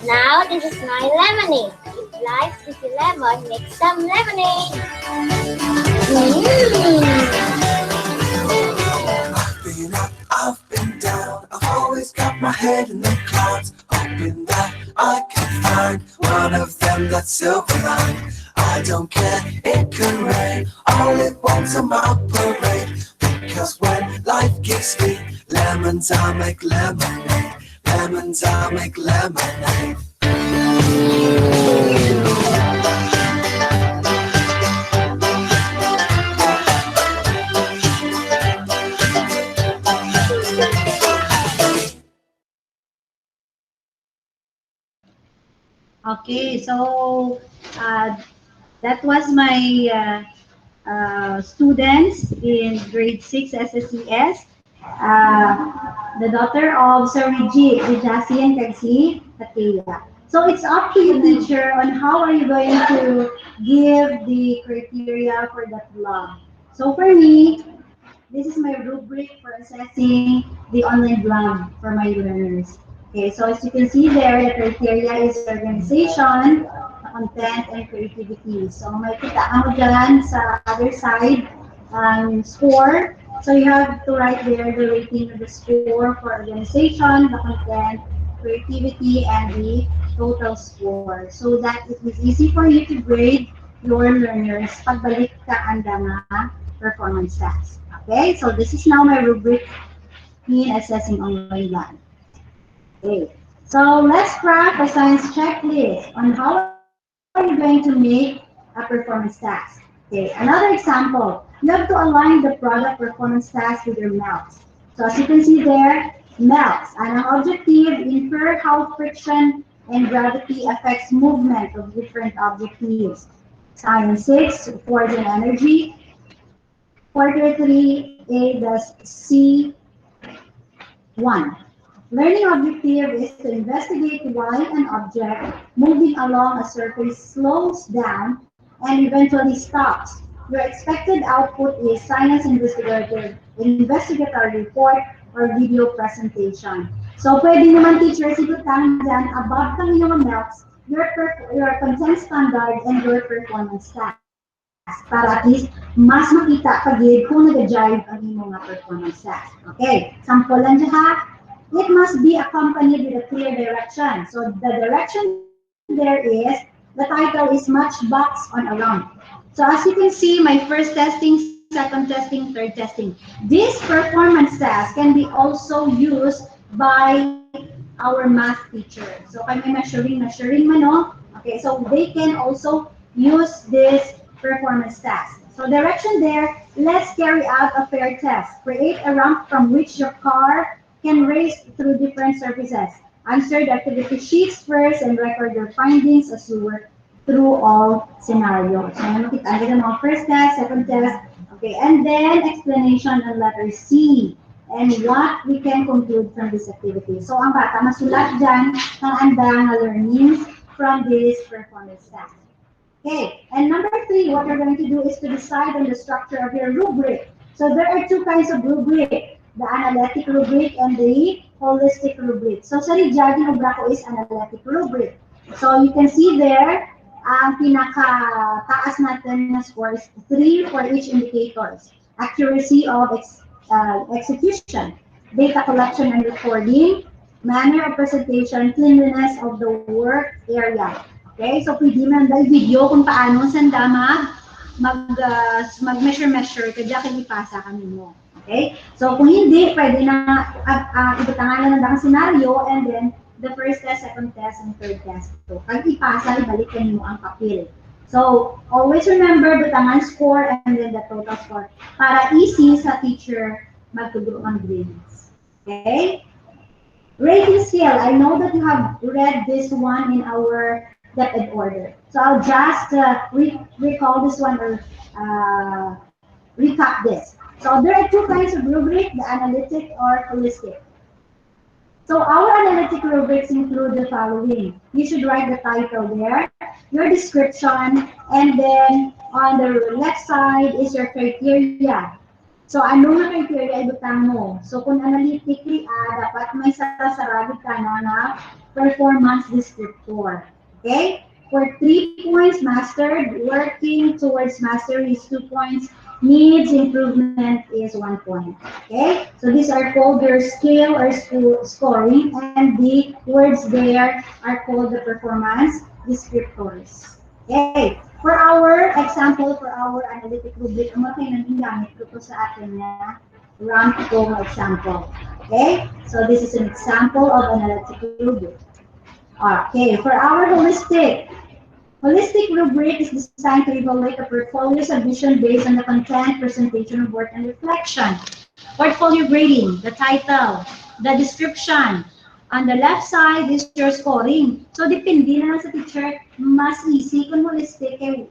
Now this is my lemonade. If life is a lemon, make some lemonade. I've been up, I've been down. I've always got my head in the clouds, hoping that I can find one of them that's silver line. I don't care, it can rain. All it wants a my parade. Because when life gives me lemons, I make lemonade. Lemons, I make lemonade. Okay, so that was my students in grade 6 SSCS. The daughter of Sir Rijasi and Kagsi Takeya. So it's up to you, teacher, on how are you going to give the criteria for that blog. So for me, this is my rubric for assessing the online blog for my learners. Okay, so as you can see there, the criteria is organization, content, and creativity. So may kita mo dyan sa other side, score. So you have to write there the rating of the score for organization, the content, creativity, and the total score. So that it is easy for you to grade your learners pagbalik ka ang mga performance tasks. Okay, so this is now my rubric in assessing online plan. Okay, so let's craft a science checklist on how are you going to make a performance task. Okay, another example, you have to align the product performance task with your melts. So as you can see there, melts. And ang objective, infer how friction and gravity affects movement of different objectives. Science 6, force and energy. Quarter 3A does C1. Learning objective is to investigate why an object moving along a surface slows down and eventually stops. Your expected output is science investigatory report or video presentation. So pwede naman teachers ikutan dyan about kang inyong melts, your content standard, and your performance task. Para at least mas makita pagid kung nag-jive ang inyong mga performance task. Okay, sample lang dyan ha. It must be accompanied with a clear direction. So the direction there is, the title is match box on a round. So as you can see, my first testing, second testing, third testing. This performance task can be also used by our math teacher. So kami measuring man, no? Okay, so they can also use this performance task. So direction there, let's carry out a fair test. Create a ramp from which your car can race through different surfaces. Answer the activity sheets first and record your findings as you work through all scenarios. So, makita nyo mga first test, second test, okay, and then explanation on letter C and what we can conclude from this activity. So, ang bata masulat dyan ng andang learnings from this performance task. Okay, and number 3, what you're going to do is to decide on the structure of your rubric. So there are two kinds of rubric. the analytic rubric and the holistic rubric. So sa Rijarding Obraco is analytic rubric. So you can see there, ang pinaka-taas natin na score is 3 for each indicators. Accuracy of execution, data collection and recording, manner of presentation, cleanliness of the work area. Okay, so pwede man dahil video kung paano sanda mag-measure kaya kaya ipasa kami mo. Okay? So kung hindi, pwede na ibutangan na ng scenario and then the first test, second test, and third test. So pag ipasa, ibalikan mo ang papel. So always remember butangan score and then the total score para easy sa teacher magtugro ang grades. Okay? Rating scale. I know that you have read this one in our depth order. So I'll just recall this one or recap this. So there are two kinds of rubric, the analytic or holistic. So our analytic rubrics include the following. You should write the title there, your description, and then on the left side is your criteria. So, ano na criteria ibutang mo? So, kung analytically, dapat may sarasaragod ka na performance descriptor. Okay? For 3 points, mastered, working towards mastery is 2 points, needs improvement is 1 point. Okay? So, these are called their scale or scoring, and the words there are called the performance descriptors. Okay? For our example, for our analytic rubric, ang mga naging gamit ko sa atin na ramp ko example. Okay? So this is an example of analytic rubric. Okay, for our holistic rubric is designed to evaluate a portfolio submission based on the content, presentation of work, and reflection. Portfolio grading, the title, the description. On the left side is your scoring. So, depende na sa teacher, mas easy kung holistic kay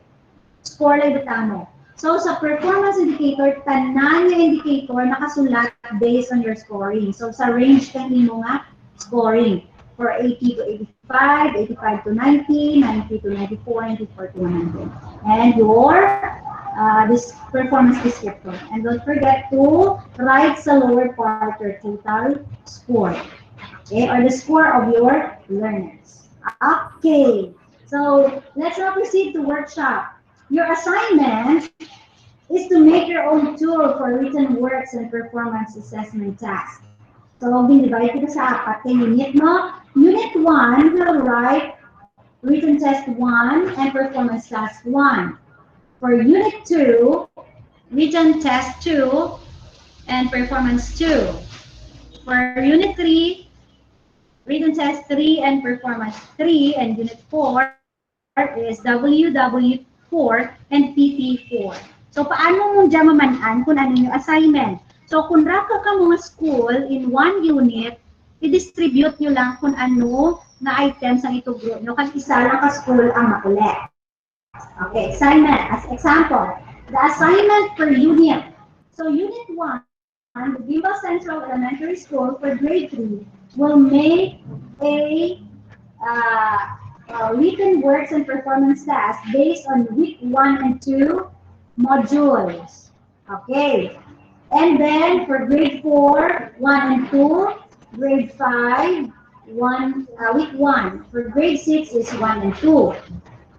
score lang butang mo. So, sa performance indicator, tanan yung indicator nakasulat based on your scoring. So, sa range kang imo nga scoring. For 80 to 85, 85 to 90, 90 to 94, 94 to 100. And your this performance descriptor. And don't forget to write sa lower part your total score. Okay, or the score of your learners. Okay, so let's now proceed to workshop. Your assignment is to make your own tool for written works and performance assessment tasks. So, binibigay kita sa apat yung unit mo. Unit 1 will write written test 1 and performance task 1. For unit 2, written test 2 and performance 2. For unit 3, written test 3 and performance 3, and unit 4 is WW4 and PP4. So, paano mo dyan mamanan kung ano yung assignment? So, kung raka ka mga school in one unit, i-distribute nyo lang kung ano na items ang itugro nyo kasi isa lang ka school ang makulit. Okay, assignment. As example, the assignment per unit. So, unit 1, the Bimba Central Elementary School for grade 3 will make a written works and performance task based on week 1 and 2 modules. Okay. And then for grade 4, 1 and 2, grade 5, week 1. For grade 6 is 1 and 2.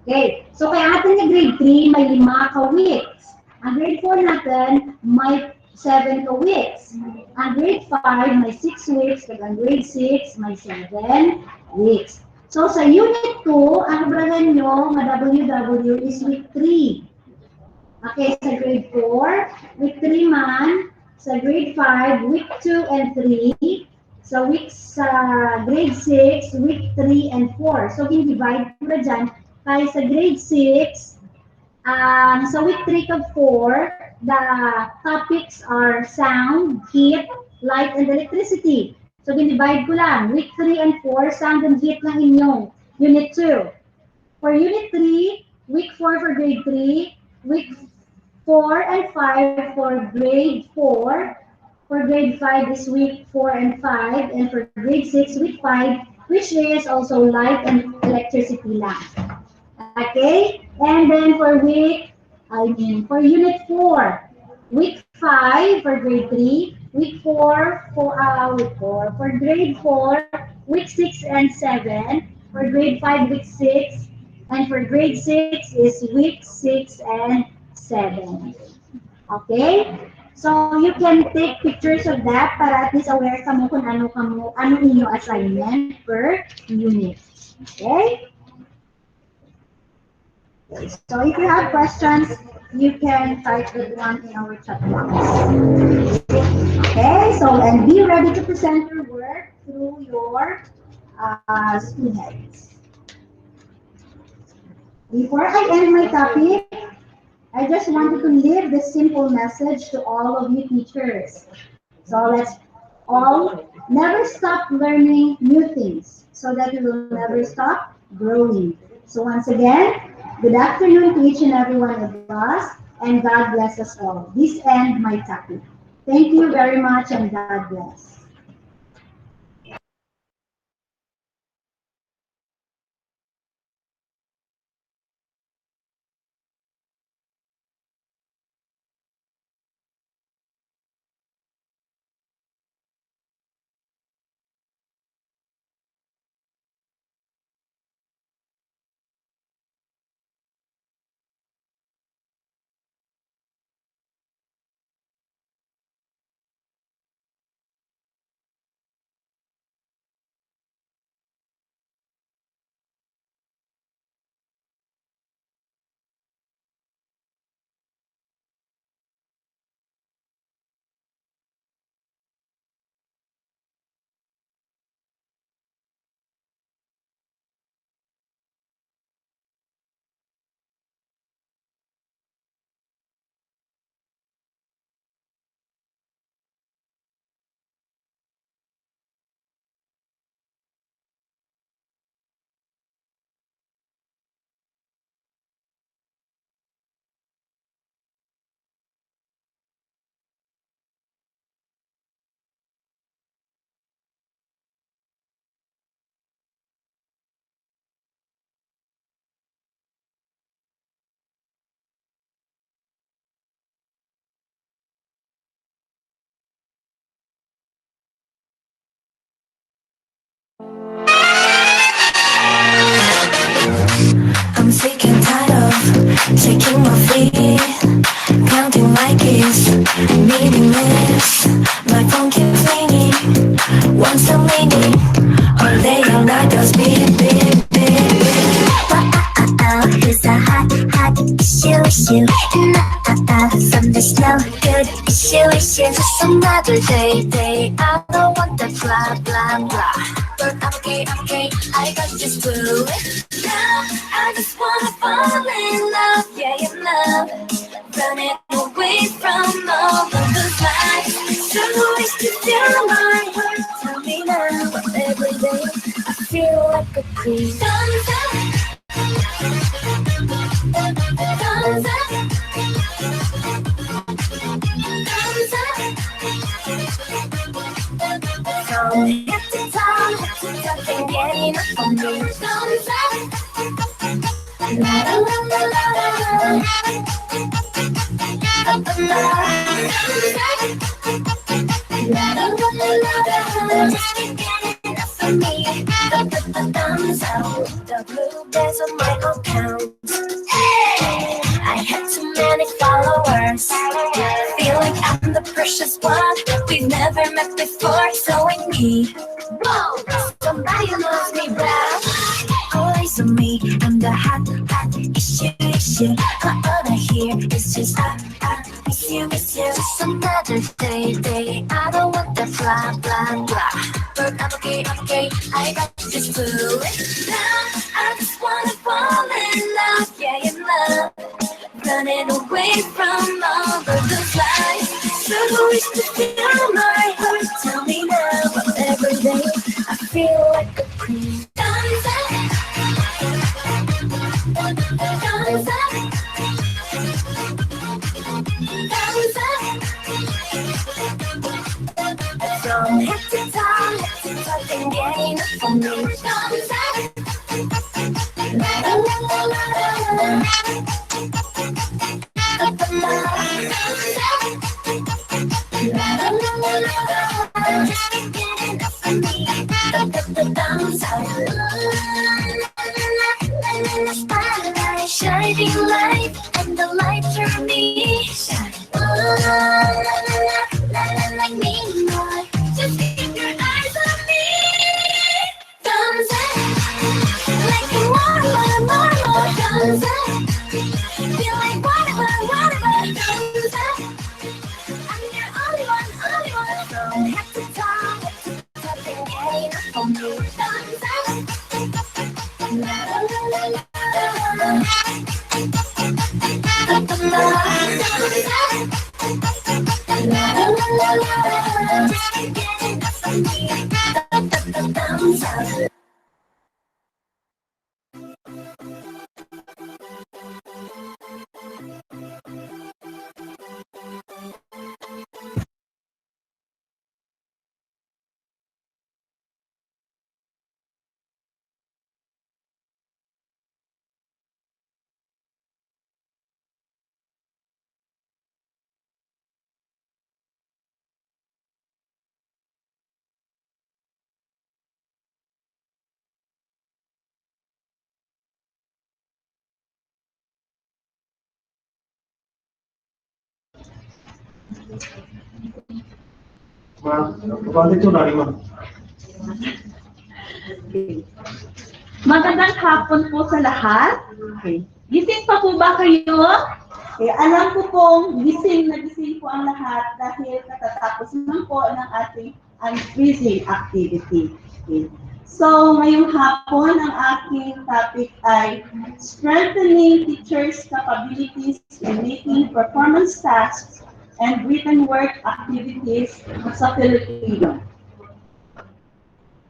Okay. So kaya atin na grade 3 may 5 ka weeks. Ang grade 4 natin may 7 ka weeks. Ang grade 5 may 6 weeks, kaya ang grade 6 may 7 weeks. So sa unit 2, ang obrahan nyo, WW is week 3. Okay, sa grade 4, week 3 man. Sa grade 5, week 2 and 3. Sa grade 6, week 3 and 4. So, divide ko na dyan. Kaya sa grade 6, sa week 3 to 4, the topics are sound, heat, light, and electricity. So, divide ko lang. Week 3 and 4, sound and heat lang inyong unit 2. For unit 3, week 4 for grade 3, week 4 and 5 for grade 4. For grade 5 is week 4 and 5. And for grade 6, week 5, which is also light and electricity lang. Okay? And then for unit 4, week 5 for grade 3, For grade 4, week 6 and 7. For grade 5, week 6. And for grade 6 is week 6 and 7. Okay? So you can take pictures of that para at least aware ka mo kung ano inyo assignment per unit. Okay? So if you have questions, you can type it one in our chat box. Okay, so and be ready to present your work through your students. Before I end my topic, I just wanted to leave this simple message to all of you teachers. So let's all never stop learning new things so that you will never stop growing. So once again, good afternoon to each and every one of us, and God bless us all. This ends my topic. Thank you very much, and God bless. I'm sick and tired of shaking my feet, counting like it's meaningless. My phone keeps ringing, once I'm ringing, all day all night just beep, beep, beep, beep. It's a hot, hot issue. Something's no good issue. Just another day. I don't want that blah. But I'm okay. I got this blue. Now I just wanna fall in love, yeah, in love. Running away from all of the lies. So ways to feel my heart. Tell me now, every day I feel like a queen. Thumbs up. Thumbs up. Thumbs up. From head to toe, can't get enough of me. Thumbs up. La la la la la. Up and down. La la la la la. Just can't get enough of me. Thumbs up. The blue days on my account. Hey! I have too many followers. Feel like I'm the precious one. We've never met before, so I need somebody who loves me back. All eyes on me, I'm the hot issue. All I hear is just miss you. Just another day. I don't want that blah. But I'm okay. I got this blue. Now I just wanna fall in love, yeah, in love. Running away from all of those lies. So who is to feel my heart? Tell me now, every day I feel like a queen. Thumbs up. Thumbs up. Thumbs up. From head to toe, can't get enough of me. Thumbs up. La la la la la. Up and down. La la la Thumbs up. Spotlight, shining light, and the light through me shine. Like me more. Just keep your eyes on me. Thumbs up, like more. Thumbs up, feel like whatever. Thumbs up, I'm your only one. From head to toe, there ain't no for me. Thumbs up. Magandang hapon po sa lahat. Okay. Gising pa po ba kayo? Okay. Alam ko pong gising po ang lahat dahil natatapos lang po ng ating unfreezing activity. Okay. So, ngayong hapon, ang aking topic ay strengthening teachers' capabilities in making performance tasks and written work activities sa Filipino.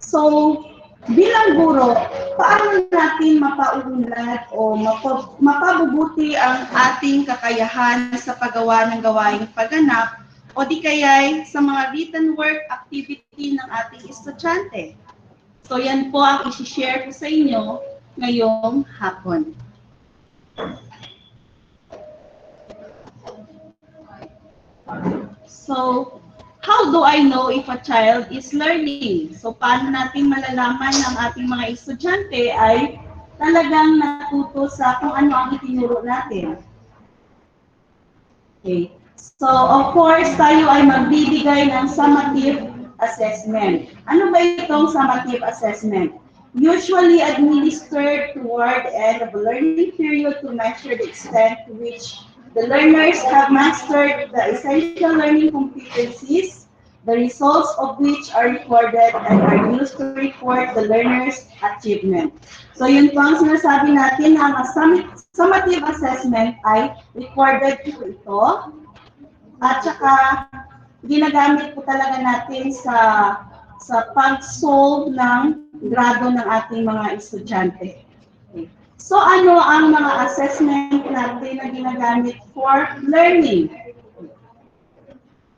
So, bilang guro, paano natin mapaunlad o mapabubuti ang ating kakayahan sa paggawa ng gawaing pagganap o di kaya'y sa mga written work activity ng ating estudyante? So, yan po ang isi-share ko sa inyo ngayong hapon. So, how do I know if a child is learning? So, paano natin malalaman ng ating mga estudyante ay talagang natuto sa kung ano ang itinuro natin? Okay. So, of course, tayo ay magbibigay ng summative assessment. Ano ba itong summative assessment? Usually administered toward the end of a learning period to measure the extent to which the learners have mastered the essential learning competencies, the results of which are recorded and are used to report the learner's achievement. So yun po ang sinasabi natin na ang summative assessment ay recorded po ito at saka ginagamit po talaga natin sa pag-solve ng grado ng ating mga estudyante. Okay. So ano ang mga assessment natin na ginagamit for learning?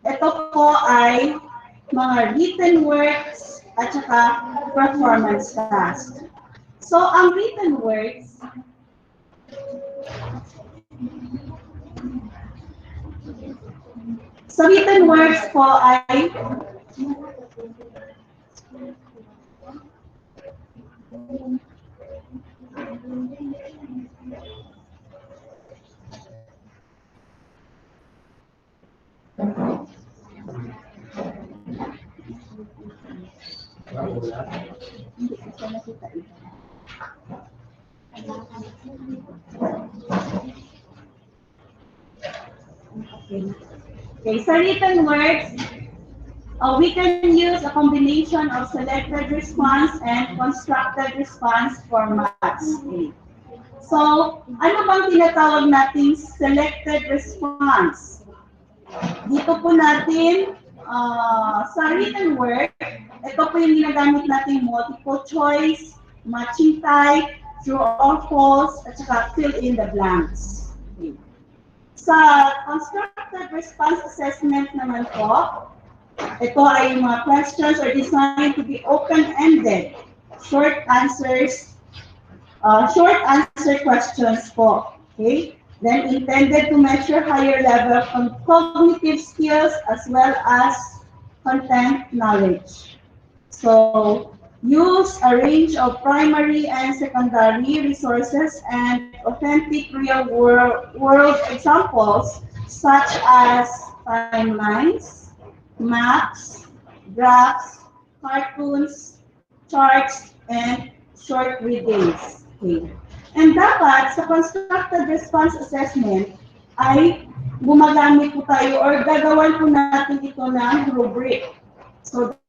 Ito po ay mga written works at saka performance tasks. So, ang written works, po ay Okay, sa written works, we can use a combination of selected response and constructed response formats. Okay. So, ano bang tinatawag nating selected response? Dito po natin, sa written work, ito po yung ginagamit nating multiple choice, matching type, true or false, at saka fill in the blanks. Okay. Sa constructed response assessment naman po, ito ay mga questions are designed to be open-ended, short answer questions po. Okay? Then intended to measure higher level of cognitive skills as well as content knowledge. So use a range of primary and secondary resources and authentic real world examples such as timelines, maps, graphs, cartoons, charts, and short videos. Okay. And dapat sa constructed response assessment ay gumagamit po tayo or gagawan po natin ito ng rubric. So dapat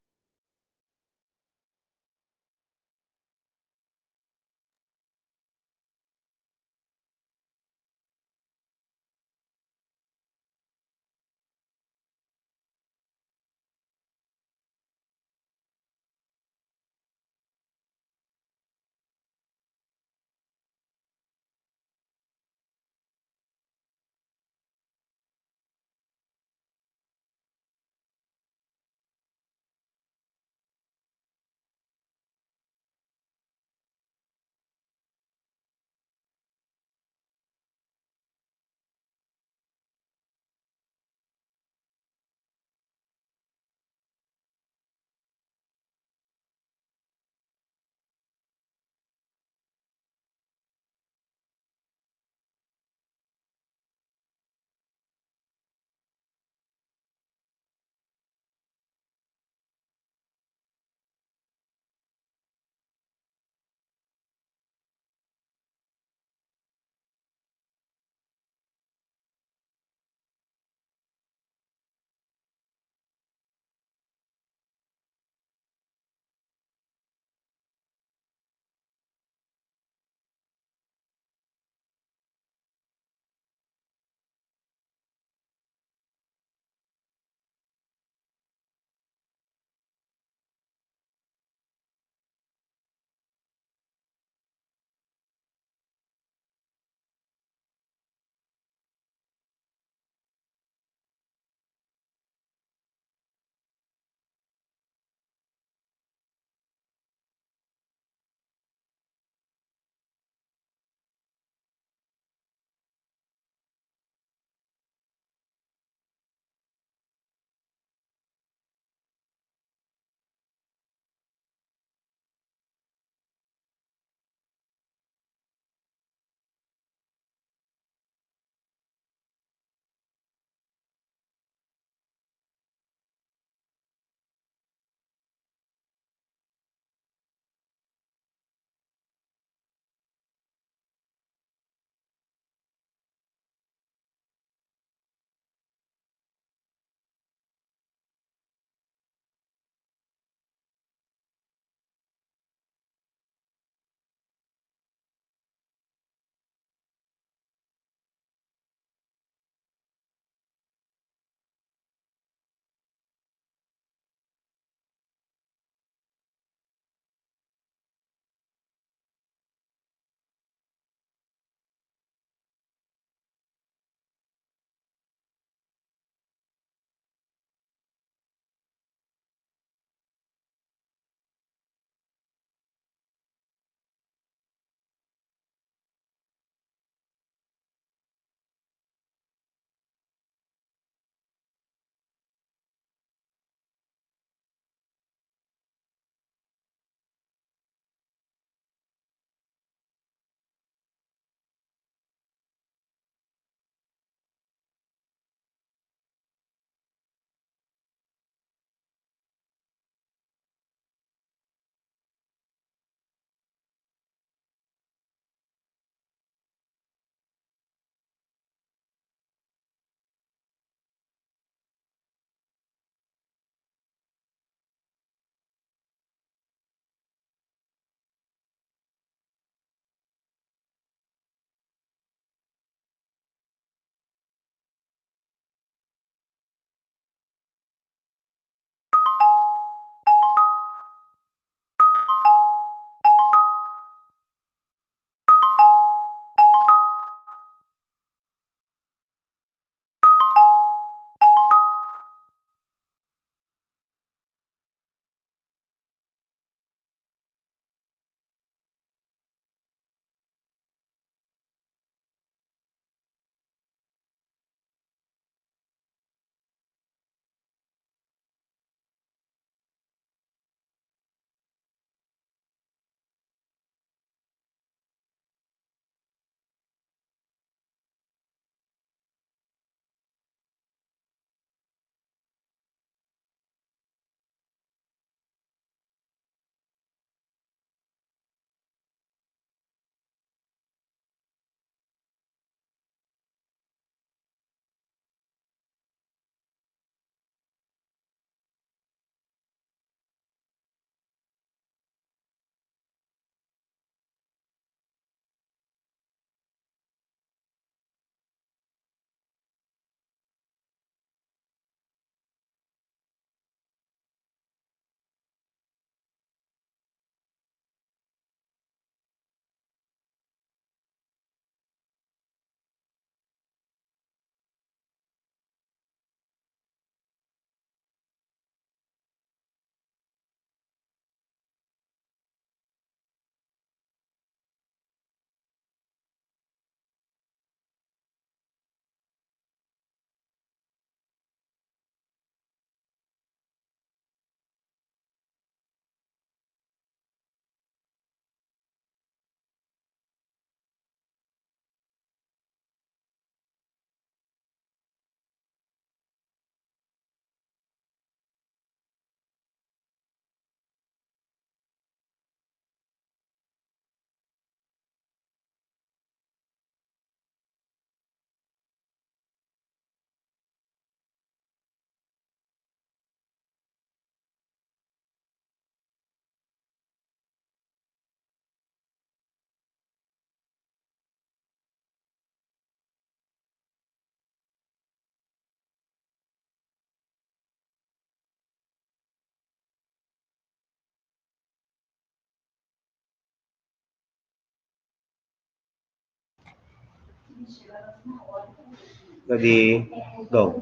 meron po tayong Ready, go.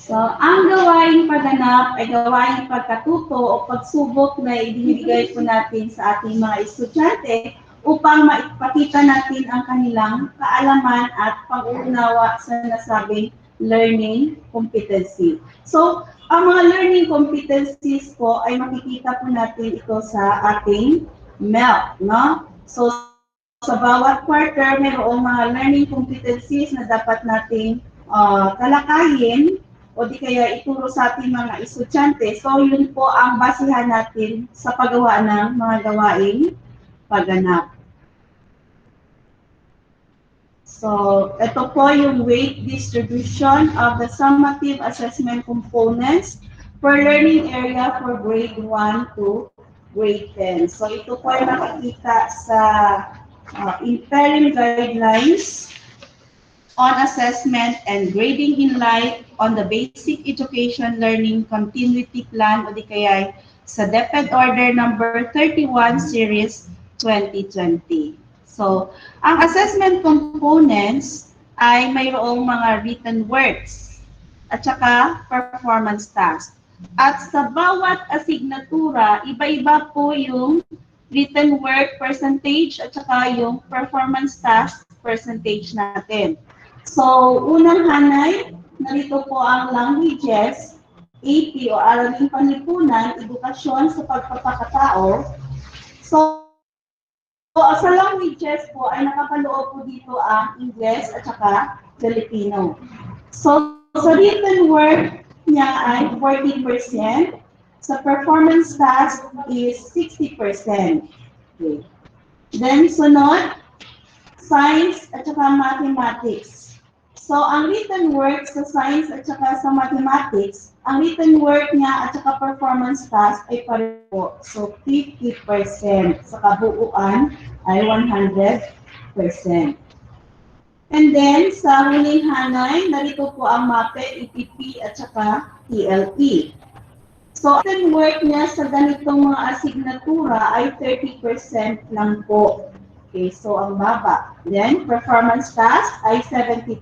So, ang gawaing pagganap ay gawaing pagkatuto o pagsubok na ibinibigay po natin sa ating mga estudyante upang maipakita natin ang kanilang kaalaman at pag-uunawa sa nasabing learning competency. So, ang mga learning competencies po ay makikita po natin ito sa ating MELT, no? So, sa bawat quarter, mayroong mga learning competencies na dapat nating talakayin o di kaya ituro sa ating mga estudyante. So, yun po ang basihan natin sa paggawa ng mga gawaing pagganap. So, ito po yung weight distribution of the summative assessment components per learning area for grade 1 to grade 10. So, ito po ay makikita sa interim guidelines on assessment and grading in light on the basic education learning continuity plan o di kaya sa DepEd Order number 31 series 2020. So, ang assessment components ay mayroong mga written works at saka performance tasks. At sa bawat asignatura, iba-iba po yung written work percentage at saka yung performance task percentage natin. So, unang hanay, narito po ang languages, AP o Araling Panlipunan, Edukasyon sa Pagpapakatao. So, sa languages po ay nakapaloob po dito ang English at saka Filipino. So, sa written work niya ay 40%. Sa performance task is 60%. Okay. Then, sunod, science at saka mathematics. So, ang written work sa science at saka sa mathematics, ang written work niya at saka performance task ay pareho. So, 50%. Sa kabuuan ay 100%. And then, sa huling hanay, narito po ang MAPE, EPP at saka TLE. So, ang work niya sa ganitong mga asignatura ay 30% lang po. Okay, so ang baba. Then, performance task ay 70%.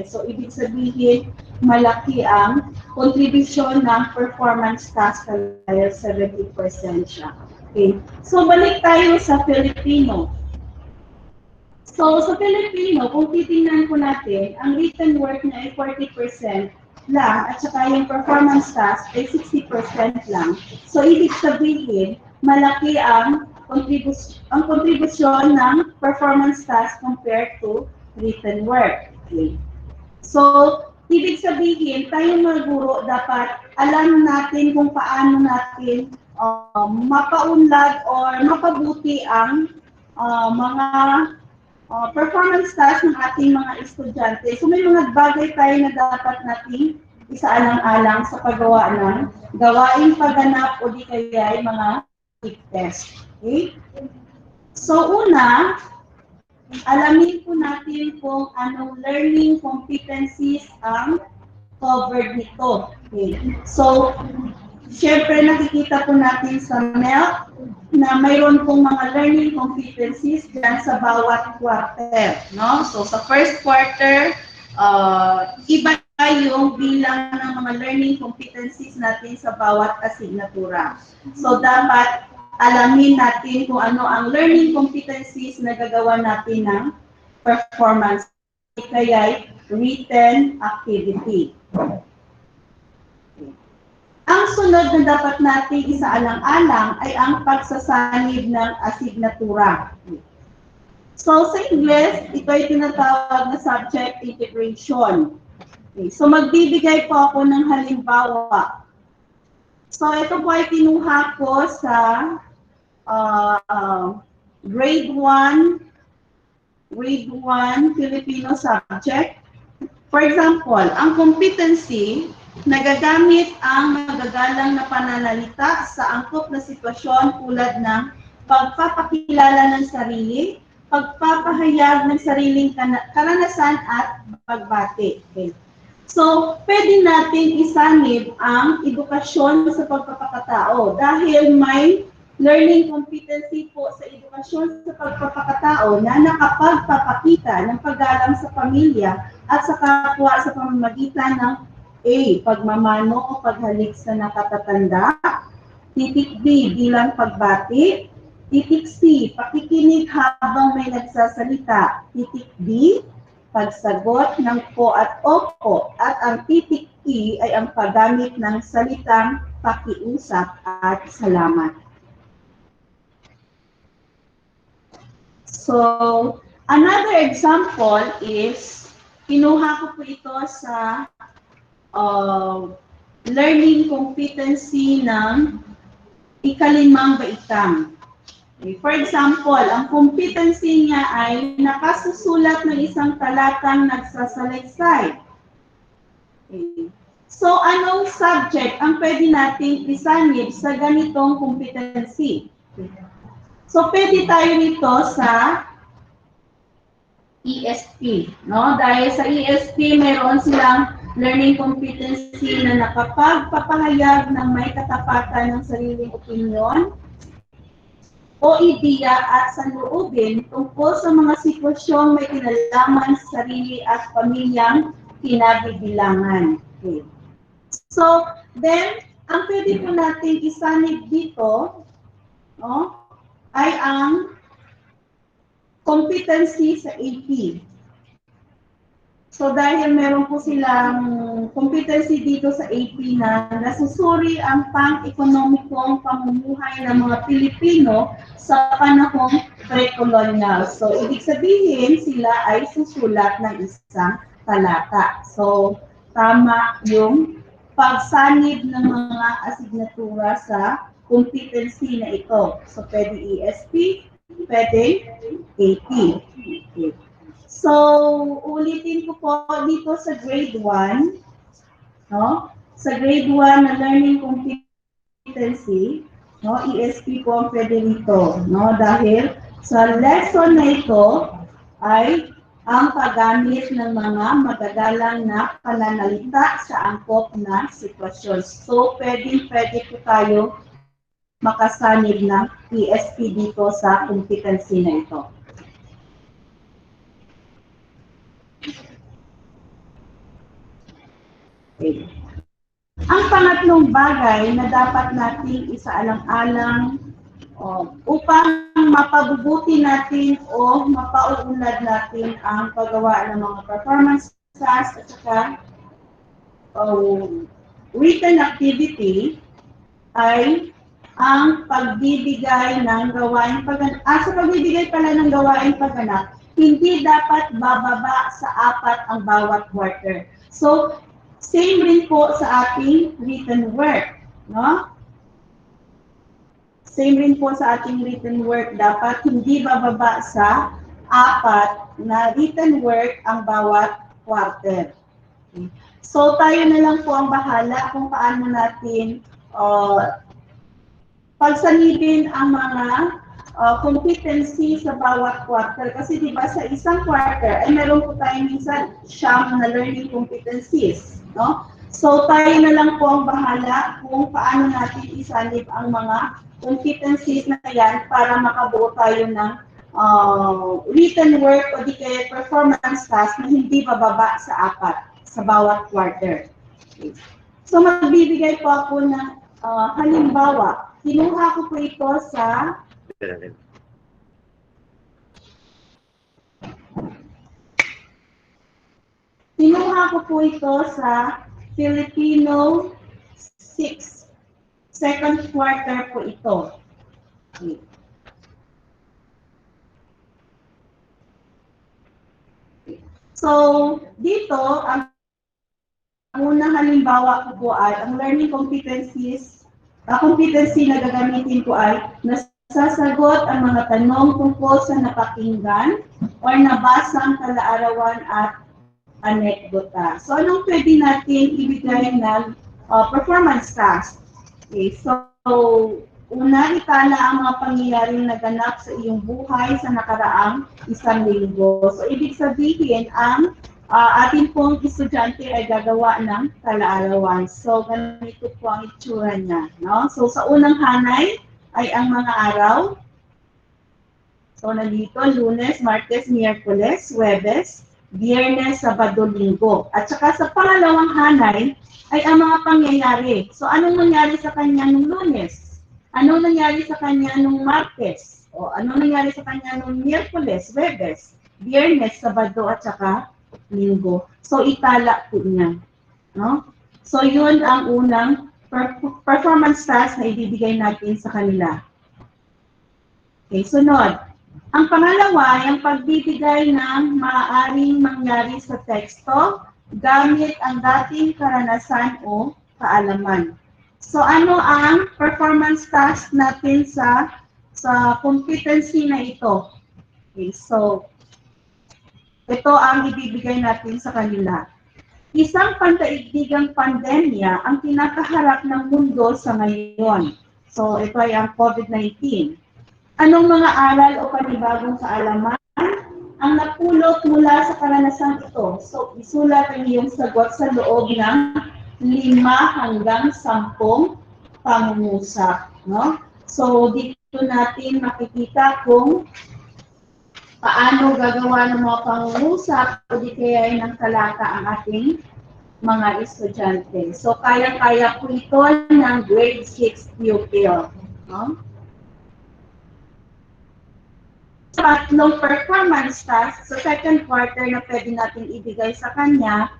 So, ibig sabihin, malaki ang kontribusyon ng performance task dahil 70% siya. Okay, so balik tayo sa Filipino. So, sa Filipino, kung titingnan po natin, ang written work niya ay 40% lang at saka yung performance task ay 60% lang. So, ibig sabihin, malaki ang kontribusyon ng performance task compared to written work. Okay. So, ibig sabihin, tayo mga guro, dapat alam natin kung paano natin mapaunlad or mapabuti ang mga performance task ng ating mga estudyante. So, may mga bagay tayo na dapat natin isaalang-alang sa paggawa ng gawaing pagganap o di kaya mga test. Okay? So, una, alamin po natin kung anong learning competencies ang covered nito. Okay? So, syempre nakikita po natin sa MELT na mayroon pong mga learning competencies dyan sa bawat quarter. No? So, sa first quarter, iba yung bilang ng mga learning competencies natin sa bawat asignatura. So, dapat alamin natin kung ano ang learning competencies na gagawa natin ng performance, kaya written activity. Ang sunod na dapat natin isaalang-alang ay ang pagsasanib ng asignatura. So, sa English, ito ay tinatawag na subject integration. Okay, so, magbibigay po ako ng halimbawa. So, ito po ay kinuha ko sa grade 1 Filipino subject. For example, ang competency, nagagamit ang magagalang na pananalita sa angkop na sitwasyon tulad ng pagpapakilala ng sarili, pagpapahayag ng sariling karanasan at pagbati. Okay. So, pwede natin isanib ang edukasyon sa pagpapakatao dahil may learning competency po sa edukasyon sa pagpapakatao na nakapagpapakita ng paggalang sa pamilya at sa kapwa sa pamamagitan ng A. Pagmamano o paghalik sa nakatatanda. Titik B. Bilang pagbati. Titik C. Pakikinig habang may nagsasalita. Titik D. Pagsagot ng po at opo. At ang titik E ay ang paggamit ng salitang pakiusap at salamat. So, another example is, kinuha ko po ito sa learning competency ng ikalimang baitang. Okay. For example, ang competency niya ay nakasusulat ng isang talatang nagsasalaysay. Okay. So, anong subject ang pwede nating isanib sa ganitong competency? Okay. So, pwede tayo nito sa ESP, no? Dahil sa ESP, mayroon silang learning competency na nakapagpapahayag ng may katapatan ng sariling opinyon o ideya at sanloobin tungkol sa mga sitwasyong may kinalaman sa sarili at pamilyang kinabibilangan. Okay. So, then, ang pwede po natin isanib dito, no, ay ang competency sa AP. So dahil meron po silang competency dito sa AP na nasusuri ang pang-ekonomikong pamumuhay ng mga Pilipino sa panahong pre-colonial. So ibig sabihin sila ay susulat ng isang talata. So tama yung pagsanib ng mga asignatura sa competency na ito. So pwede ESP, pwede AP. Okay. So, ulitin ko po dito sa grade 1, no? Sa grade 1 na learning competency, no? ESP po ang pwede nito, no? Dahil sa lesson na ito ay ang paggamit ng mga magagalang na pananalita sa angkop na sitwasyon. So, pwede po tayo makasanib ng ESP dito sa competency na ito. Okay. Ang pangatlong bagay na dapat nating isaalang-alang upang mapabubuti natin o mapaunlad natin ang paggawa ng mga performance tasks at saka written activity ay ang pagbibigay ng gawain pagganap. Sa pagbibigay pala ng gawain pagganap, hindi dapat bababa sa 4 ang bawat quarter. So, same rin po sa ating written work, no? Same rin po sa ating written work, dapat hindi bababa sa 4 na written work ang bawat quarter. Okay. So, tayo na lang po ang bahala kung paano natin pagsanibin ang mga competency sa bawat quarter. Kasi diba sa isang quarter, ay meron po tayo minsan siyam na learning competencies. No? So tayo na lang po ang bahala kung paano natin isanib ang mga competencies na yan para makabuo tayo ng written work o di kaya performance task na hindi bababa sa 4 sa bawat quarter. Okay. So magbibigay po ako ng halimbawa. Kinuha ko po ito sa Filipino 6. Second quarter po ito. Okay. So, dito, ang unang halimbawa ko po ay ang learning competencies. Competency na gagamitin ko ay nasasagot ang mga tanong tungkol sa napakinggan o nabasang kalaarawan at anekdota. So, anong pwede natin ibigay ng performance task? Okay, so, una, itala ang mga pangyayaring naganap sa iyong buhay sa nakaraang isang linggo. So, ibig sabihin, ang atin pong estudyante ay gagawa ng kalaarawan. So, ganito po ang itsura niya. No? So, sa unang hanay, ay ang mga araw. So, nandito, Lunes, Martes, Miyerkules, Huwebes, Biyernes, Sabado, Linggo. At saka sa pangalawang hanay ay ang mga pangyayari. So, anong nangyari sa kanya nung Lunes? Anong nangyari sa kanya nung Martes? O anong nangyari sa kanya nung Miyerkules, Huwebes, Biyernes, Sabado, at saka Linggo? So, itala po niya. No? So, yun ang unang performance task na ibibigay natin sa kanila. Okay, sunod. Ang pangalawa ay ang pagbibigay ng maaaring mangyari sa teksto gamit ang dating karanasan o kaalaman. So, ano ang performance task natin sa competency na ito? Okay, so, ito ang ibibigay natin sa kanila. Isang pandaigdigang pandemya ang kinakaharap ng mundo sa ngayon. So, ito ay ang COVID-19. Anong mga aral o panibagong kaalaman ang napulot mula sa karanasang ito? So, isulat ang iyong sagot sa loob ng 5 hanggang 10 pangungusap. No? So, dito natin makikita kung paano gagawa ng mga pangungusap o di kaya ng talata ang ating mga estudyante. So, kaya-kaya po ito ng grade 6 pupil. No? Tatlong performance task sa second quarter na pwede natin ibigay sa kanya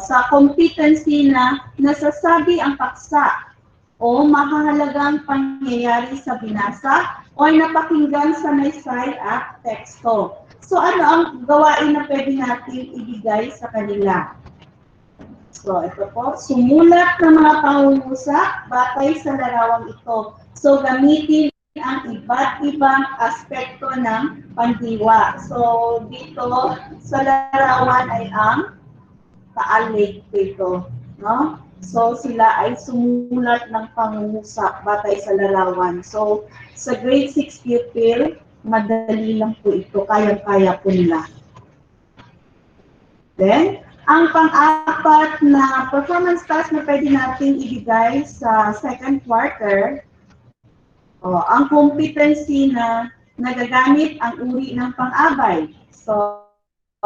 sa competency na nasasabi ang paksa o mahahalagang pangyayari sa binasa o napakinggan sa may slide at teksto. So ano ang gawain na pwede natin ibigay sa kanila? So ito po, sumulat ng mga pangungusap batay sa larawang ito. So gamitin ang iba't ibang aspekto ng pandiwa. So, dito sa larawan ay ang taalig dito. No? So, sila ay sumulat ng pangungusap batay sa larawan. So, sa grade 6 pupil, madali lang po ito. Kaya-kaya po nila. Then, ang pang-apat na performance task na pwede natin ibigay sa second quarter, ang competency na nagagamit ang uri ng pang-abay. So,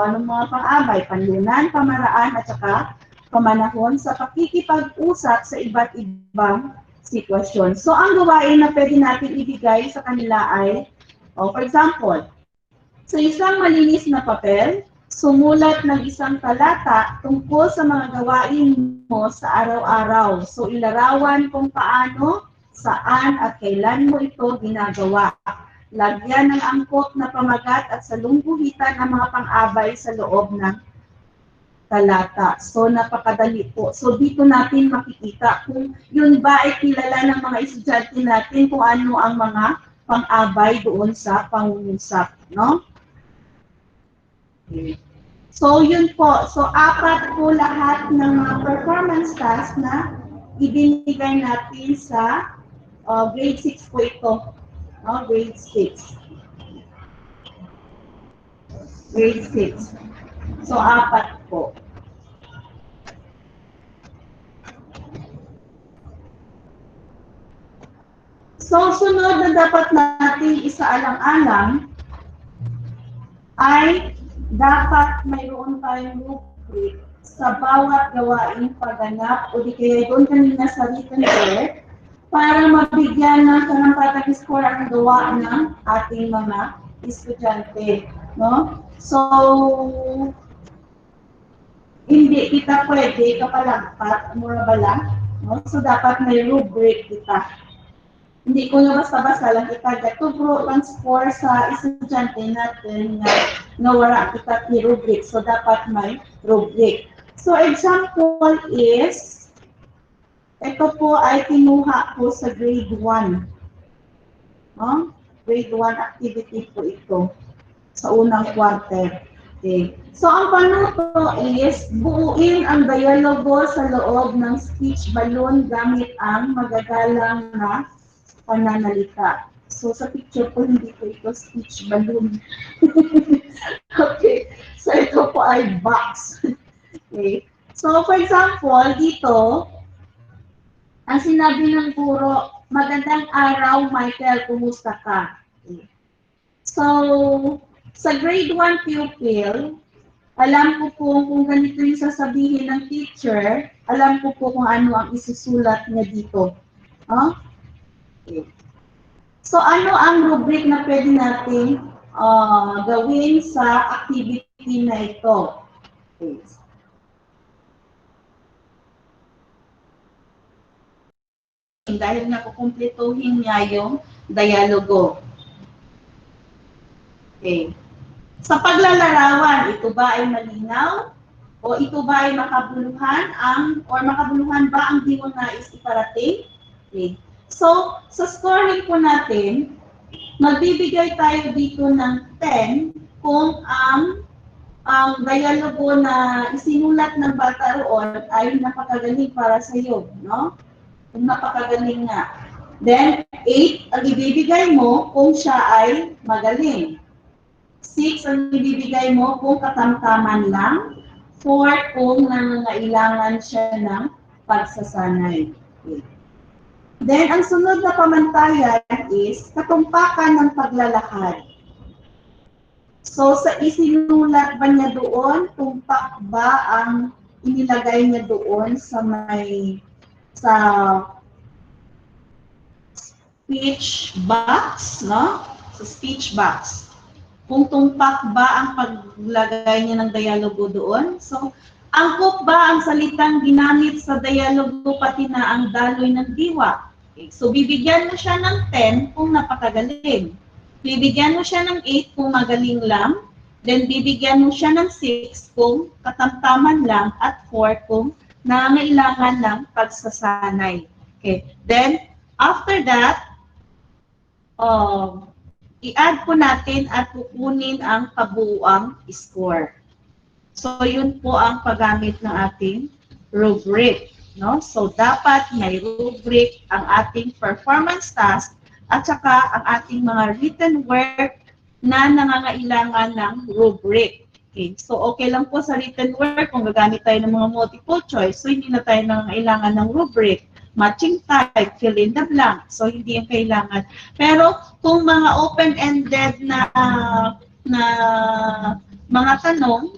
anong mga pang-abay? Panlunan, pamaraan, at saka pamanahon sa pakikipag-usap sa iba't ibang sitwasyon. So, ang gawain na pwede natin ibigay sa kanila ay, for example, sa isang malinis na papel, sumulat ng isang talata tungkol sa mga gawain mo sa araw-araw. So, ilarawan kung paano, saan at kailan mo ito ginagawa. Lagyan ng angkop na pamagat at salungguhitan ang mga pang-abay sa loob ng talata. So, napakadali po. So, dito natin makikita kung yun ba ay kilala ng mga estudyante natin kung ano ang mga pang-abay doon sa pangungusap. No? Okay. So, yun po. So, 4 po lahat ng mga performance tasks na ibinigay natin sa grade 6 po ito. Grade 6. Grade 6. So, 4 po. So, sunod na dapat natin isaalang-alang ay dapat mayroon tayong rubric sa bawat gawaing pagganap o di kaya doon kanina sa written work para mabigyan ng karampatang score ang gawa ng ating mga estudyante. No? So, hindi kita pwede kapalagpat, mura ba lang? No? So, dapat may rubric kita. Hindi ko na basta-basta lang itagat. Tugro ang score sa estudyante natin na wala kita rubric. So, dapat may rubric. So, example is, ito po ay kinuha po sa grade 1. Grade 1 activity po ito sa unang quarter. Okay. So, ang panuto is buuin ang dialogo sa loob ng speech balloon gamit ang magagalang na pananalita. So, sa picture po, hindi po ito speech balloon. Okay. So, ito po ay box. Okay. So, for example, dito, ang sinabi ng guro, Magandang araw, Michael. Kumusta ka? So, sa grade 1 pupil, alam ko po kung ganito yung sasabihin ng teacher, alam ko po kung ano ang isusulat niya dito. Huh? Okay. So, ano ang rubric na pwede natin gawin sa activity na ito? Okay. Dahil nakukumplituhin niya yung dialogo. Okay. Sa paglalarawan, ito ba ay malinaw? O ito ba ay makabuluhan makabuluhan ba ang di mo nais iparating? Okay. So, sa scoring po natin, magbibigay tayo dito ng 10 kung ang dialogo na isinulat ng bata roon ay napakagaling para sa iyo, no? Kung napakagaling nga. Then, 8 ang ibibigay mo kung siya ay magaling. 6 ang ibibigay mo kung katamtaman lang. 4 kung nangangailangan siya ng pagsasanay. Okay. Then, ang sunod na pamantayan is katumpakan ng paglalakad. So, sa isinulat ba niya doon, tumpak ba ang inilagay niya doon sa speech box, no? Sa speech box. Kung tumpak ba ang paglagay niya ng dialogo doon. So, angkop ba ang salitang ginamit sa dialogo pati na ang daloy ng diwa? Okay. So, bibigyan mo siya ng 10 kung napakagaling. Bibigyan mo siya ng 8 kung magaling lang. Then, bibigyan mo siya ng 6 kung katamtaman lang at 4 kung nangangailangan ng pagsasanay. Okay. Then, after that, i-add po natin at kukunin ang kabuuang score. So, yun po ang paggamit ng ating rubric. No? So, dapat may rubric ang ating performance task at saka ang ating mga written work na nangangailangan ng rubric. Okay. So, okay lang po sa written work kung gagamit tayo ng mga multiple choice. So, hindi na tayo nangangailangan ng rubric. Matching type, fill in the blank. So, hindi yung kailangan. Pero, kung mga open-ended na mga tanong,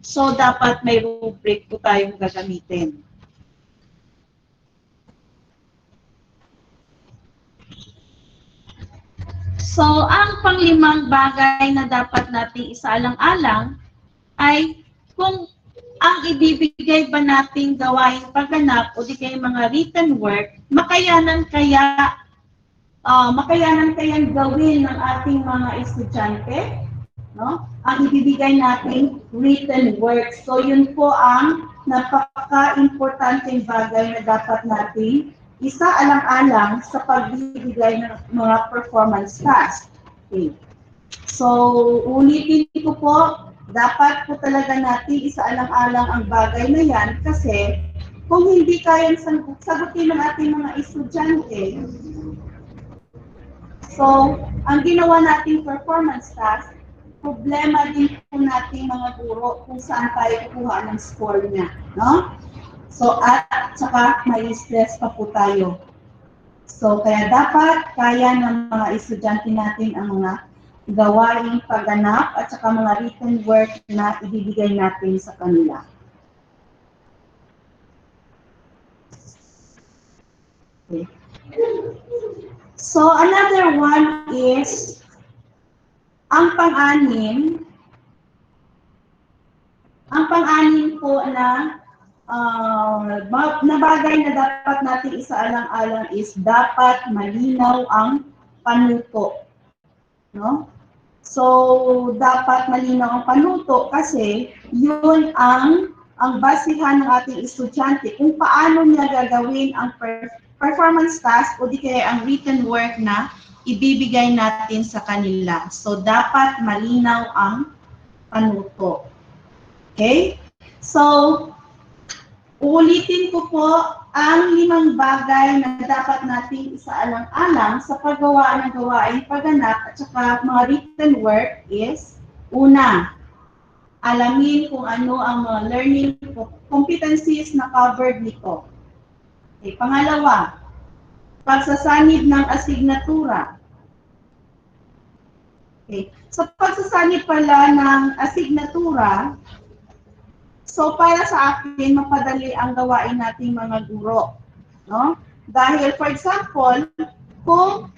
so dapat may rubric po tayong gagamitin. So, ang panglimang bagay na dapat nating isaalang-alang ay kung ang ibibigay ba nating gawain pagganap o di kaya mga written work, makayanan kayang gawin ng ating mga estudyante, no? Ang ibibigay nating written work. So, yun po ang napaka-importanteng bagay na dapat nating isaalang-alang sa pagbibigay ng mga performance task. Okay. So, ulitin ko po, dapat po talaga natin isaalang-alang ang bagay na yan kasi kung hindi kayang sagutin ng ating mga estudyante, so, ang ginawa nating performance task, problema din po nating mga guro kung saan tayo kukuha ng score niya, no? So, at saka may stress pa po tayo. So, kaya dapat kaya ng mga estudyante natin ang mga gawaing pagganap at saka mga written work na ibibigay natin sa kanila. Okay. So, another one is ang pang-anim po na bagay na dapat natin isaalang-alang is dapat malinaw ang panuto. No? So, dapat malinaw ang panuto kasi yun ang basihan ng ating estudyante kung paano niya gagawin ang performance task o di kaya ang written work na ibibigay natin sa kanila. So, dapat malinaw ang panuto. Okay? So, uulitin ko po ang 5 bagay na dapat nating isaalang-alang sa paggawa ng gawain pagganap at saka mga written work is, una, alamin kung ano ang mga learning competencies na covered nito. Okay, pangalawa, pagsasanib ng asignatura. Okay. So, pagsasanib pala ng asignatura, so para sa akin, mapadali ang gawain nating mga guro. No? Dahil, for example, kung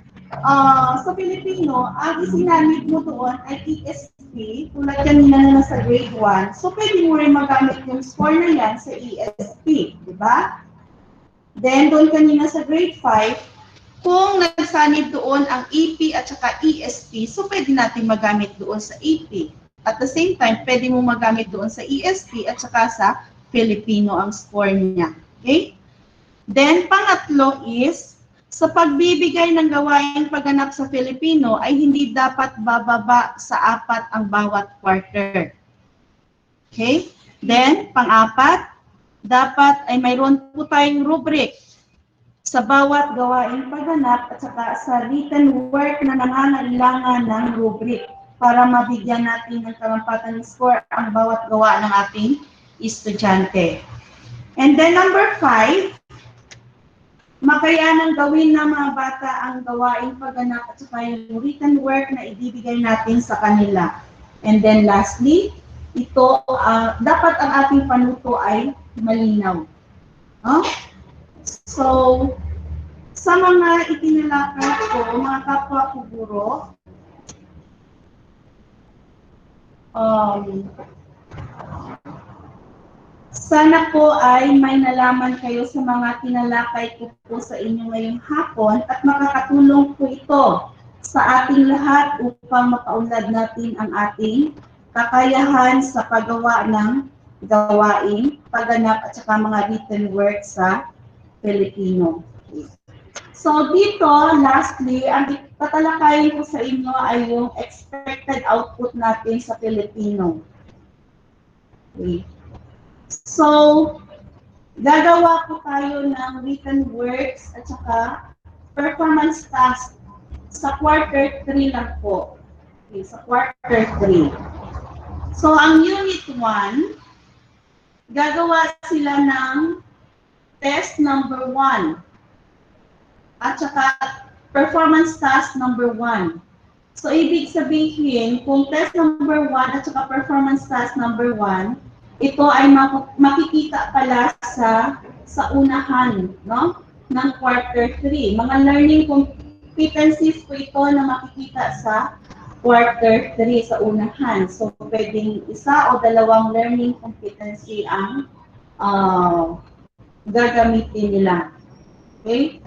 sa Filipino, ang isinanib mo doon ay ESP, tulad kanina na nasa grade 1, so pwede mo rin magamit yung score na yan sa ESP, di ba? Then, doon kanina sa grade 5, kung nagsanib doon ang EP at saka ESP, so pwede natin magamit doon sa EP. At the same time, pwede mo magamit doon sa ESP at saka sa Filipino ang score niya. Okay? Then, pangatlo is, sa pagbibigay ng gawaing pagganap sa Filipino ay hindi dapat bababa sa 4 ang bawat quarter. Okay? Then, pang-apat, dapat ay mayroon po tayong rubric sa bawat gawaing pagganap at saka sa written work na nangangailangan ng rubric para mabigyan natin ng karampatan ng score ang bawat gawa ng ating estudyante. And then number 5, makayanang gawin ng mga bata ang gawaing pagganap at saka yung written work na ibibigay natin sa kanila. And then lastly, ito, dapat ang ating panuto ay malinaw. So, sa mga itinalakad ko, mga kapwa ko guro, sana po ay may nalaman kayo sa mga tinalakay ko po sa inyo ngayong hapon at makakatulong po ito sa ating lahat upang mapaunlad natin ang ating kakayahan sa paggawa ng gawain, pagganap at saka mga written work sa Filipino. So dito, lastly, ang tatalakayin ko sa inyo ay yung expected output natin sa Filipino. Okay. So, gagawa po tayo ng written works at saka performance task sa quarter 3 lang po. Okay, sa quarter 3. So, ang unit 1, gagawa sila ng test number 1 at saka performance task number 1. So, ibig sabihin, kung test number 1 at saka performance task number 1, ito ay makikita pala sa unahan, no? Ng quarter 3. Mga learning competencies po ito na makikita sa quarter 3 sa unahan. So, pwedeng isa o dalawang learning competency ang gagamitin nila. Okay?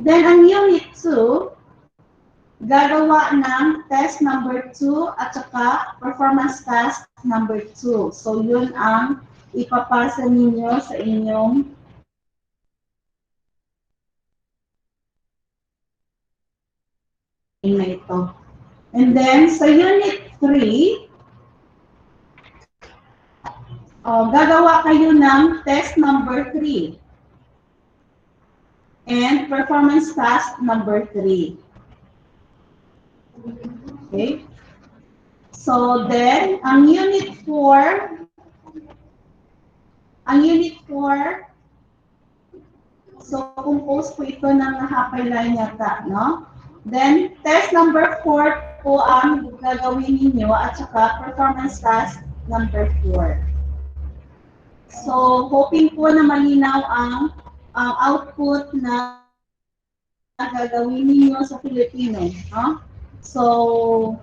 Then, ang unit 2, gagawa ng test number 2 at saka performance task number 2. So, yun ang ipapasa ninyo sa inyong na ito. And then, sa unit 3, gagawa kayo ng test number 3 and performance task number 3. Okay? So then, ang unit 4, so compose po ito ng hapay line yata, no? Then, test number 4 po ang gagawin ninyo at saka performance task number 4. So, hoping po na malinaw ang output na gagawin ninyo sa Filipino, no? So,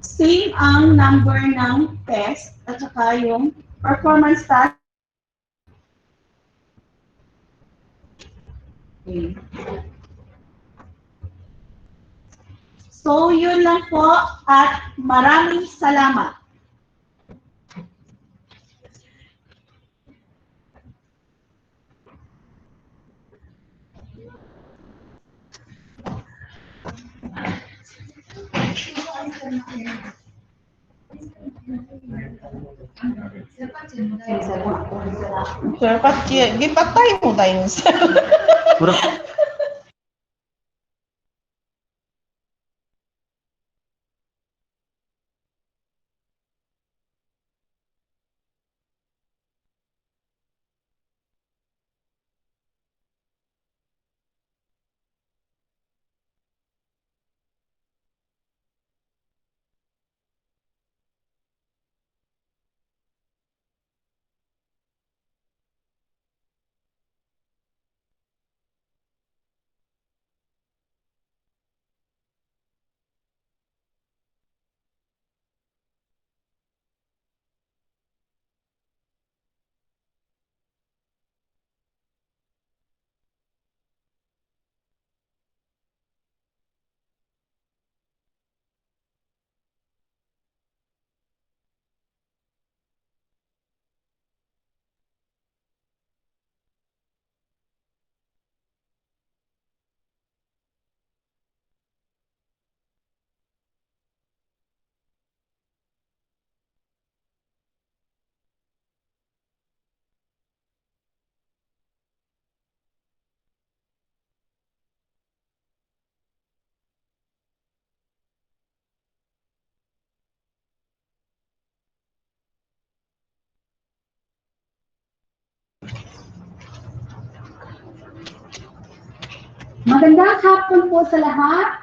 same ang number ng test at saka yung performance task. Okay. So, yun lang po at maraming salamat. Sir, gipatay mo tayo sir. Magandang hapon po sa lahat.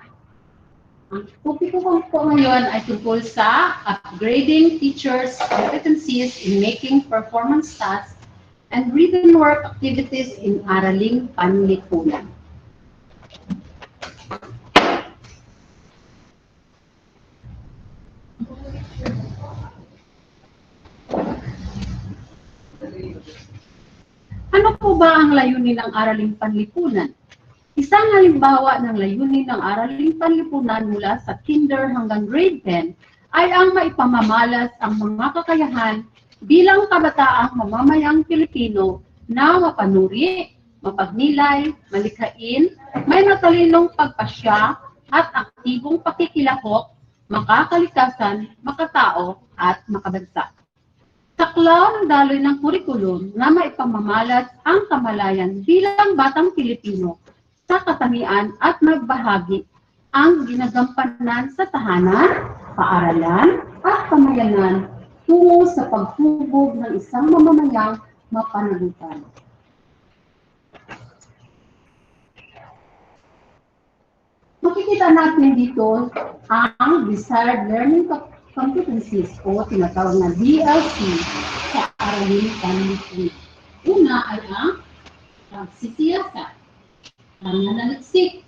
Ang topiko ko po ngayon ay tungkol sa upgrading teachers' competencies in making performance tasks and written work activities in Araling Panlipunan. Ano po ba ang layunin ng Araling Panlipunan? Isang halimbawa ng layunin ng Araling Panlipunan mula sa kinder hanggang grade 10 ay ang maipamamalas ang mga kakayahan bilang kabataang mamamayang Pilipino na mapanuri, mapagnilay, malikhain, may matalinong pagpasya at aktibong pakikilahok, makakalikasan, makatao at makabansa. Saklaw ng daloy ng kurikulum na maipamamalas ang kamalayan bilang batang Pilipino sa katangian at magbahagi ang ginagampanan sa tahanan, paaralan at pamayanan tungo sa paghubog ng isang mamamayang mapanagutan. Makikita natin dito ang desired learning competencies o tinatawag na DLC sa Araling Panlipunan. Una ay ang pagsisiyasat, pananaliksik,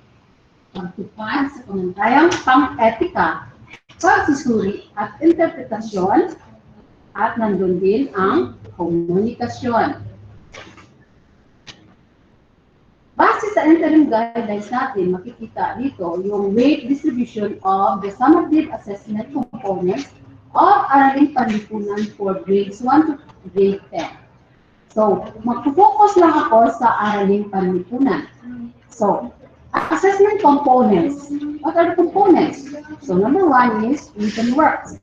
pagtupad sa pamantayang pang-etika, pagsusuri at interpretasyon, at nandun din ang komunikasyon. Base sa interim guidelines natin, makikita dito yung weight distribution of the summative assessment components of Araling Panlipunan for grades 1 to grade 10. So, mag-focus lang ako sa Araling Panlipunan. So, assessment components. What are the components? So, number 1 is written works.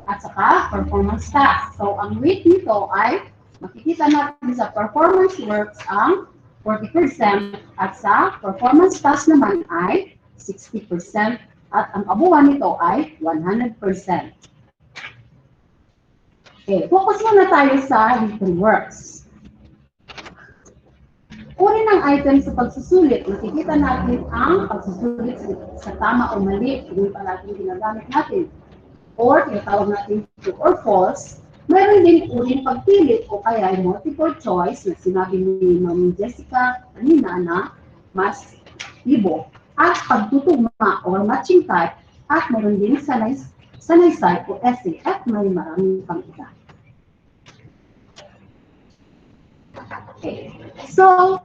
At saka, performance tasks. So, ang weight nito ay, makikita natin sa performance works ang 40% at sa performance tasks naman ay 60% at ang kabuuan nito ay 100%. Okay, focus muna tayo sa written works. Uri ng item sa pagsusulit, makikita natin ang pagsusulit sa tama o mali, kung natin ginagamit natin. Or, tinatawag natin true or false. Meron din uring pagpili o kaya multiple choice na sinabi ni Ma'am Jessica kanina na mas ibo. At pagtutugma or matching type at meron din sanay-side o essay at may maraming pang iba. Okay. So,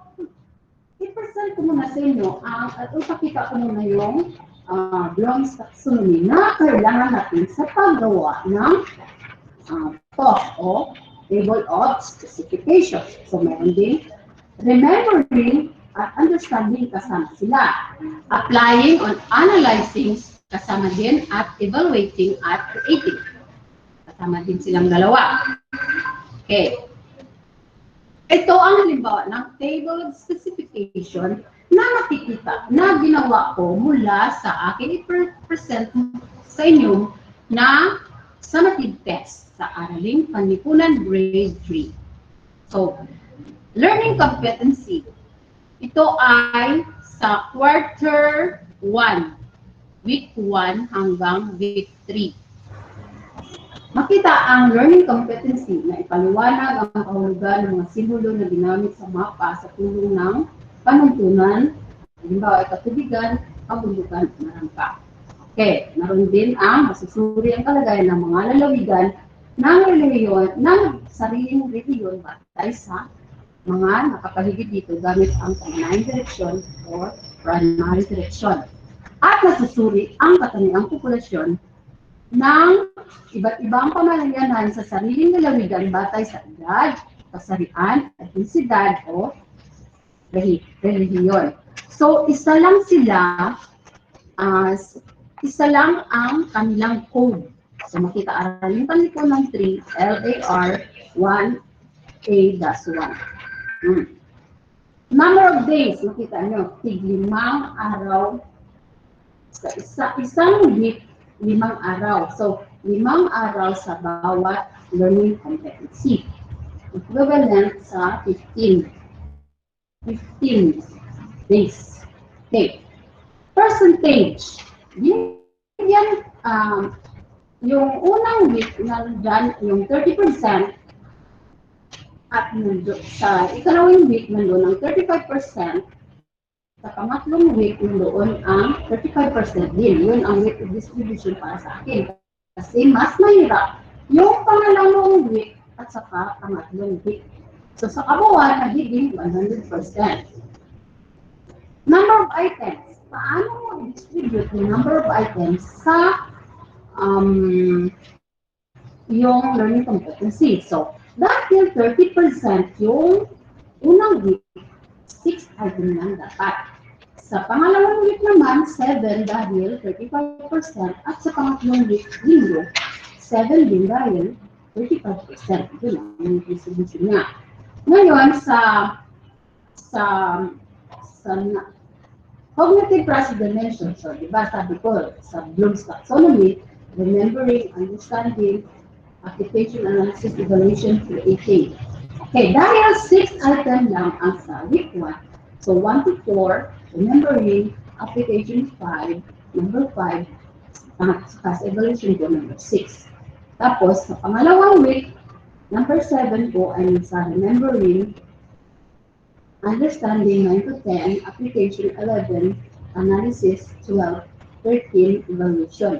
i-present ko muna sa inyo at ipakita ko muna yung belongs taxonomy na kailangan natin sa paggawa ng TOS o Table of Specification. So, meron din remembering at understanding kasama sila. Applying on analyzing kasama din at evaluating at creating. Kasama din silang dalawa. Okay. Ito ang halimbawa ng table of specification na makikita na ginawa ko mula sa aking i-present sa inyo na summative test sa Araling Panlipunan Grade 3. So, learning competency. Ito ay sa quarter 1, week 1 hanggang week 3. Makita ang learning competency na ipaliwanag ang kahulugan ng mga simbolo na ginamit sa mapa sa tulong ng panuntunan, halimbawa ay katubigan, kabundukan, at marangka. Okay, naroon din ang masusuri ang kalagayan ng mga lalawigan ng reliyon, ng sariling reliyon batay sa mga nakapaligid dito gamit ang pangunahing direksyon o primary direction. At nasusuri ang katangiang populasyon ng iba't ibang pamalayanan sa sariling lalawigan batay sa edad, kasarian, etnisidad o relihiyon. So, isa lang sila, isa lang ang kanilang code. So, makita Araling Panlipunan 3, LAR 1A-1. Number of days, makita nyo, tig-5 araw sa isang week, 5 araw. So, 5 araw sa bawat learning competency. Equivalent sa 15 days. Okay. Percentage. Yan, yung unang week na dyan, yung 30%, at sa ikalawang week nandun ang 35%, sa pangatlong week nandoon ang 35% din. Yun ang week distribution para sa akin. Kasi mas mahirap yung pangalawang week at saka pangatlong week. So sa kabuuan, nagiging 100%. Number of items. Paano mo i-distribute yung number of items sa yung learning competency? So, dahil 30% yung unang week, 6 item lang dapat. Sa pangalawang week naman, 7 dahil 35% at sa pangatlong week, linggo, 7 din dahil 35%. Yun ang distribution niya. Ngayon, sa cognitive process dimension, so di ba sabi ko, sa Bloom's taxonomy, remembering, understanding, application, analysis, evaluation, creating. Okay, dahil 6 item lang ang sa week 1, so 1 to 4, remembering, application 5, number 5, sa evaluation ko, number 6. Tapos, sa pangalawang week, number 7 po ay sa remembering, understanding 9 to 10, application 11, analysis 12, 13, evaluation.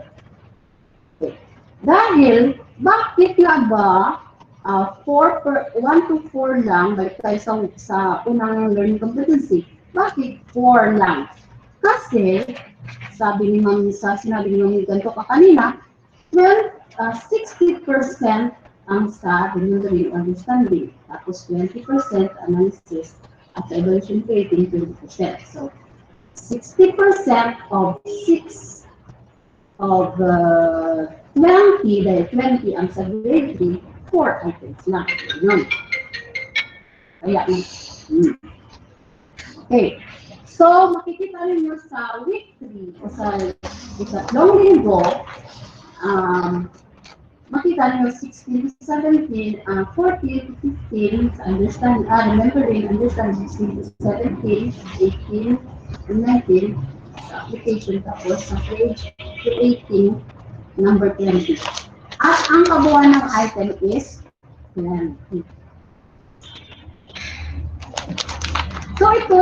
Okay. Dahil, bakit nga ba 1 to 4 lang, balik tayo sa unang learning competency, bakit 4 lang? Kasi, sinabi ni Ma'am ganito ka kanina, well, 60% ang sa remembering understanding, tapos 20% analysis, at evaluation creating 20%. So, 60% of 6 of 20, dahil 20 ang sa grade 3, 4 items lang. Yun. Kaya, okay. So, makikita ninyo sa week 3, o sa ikatlong linggo, makita niyo 16 to 17, 14 to 15, remembering, understanding 16 to 17, 18 to 19, sa application, tapos sa page 18, number 20. At ang kabuuan ng item is 20. So ito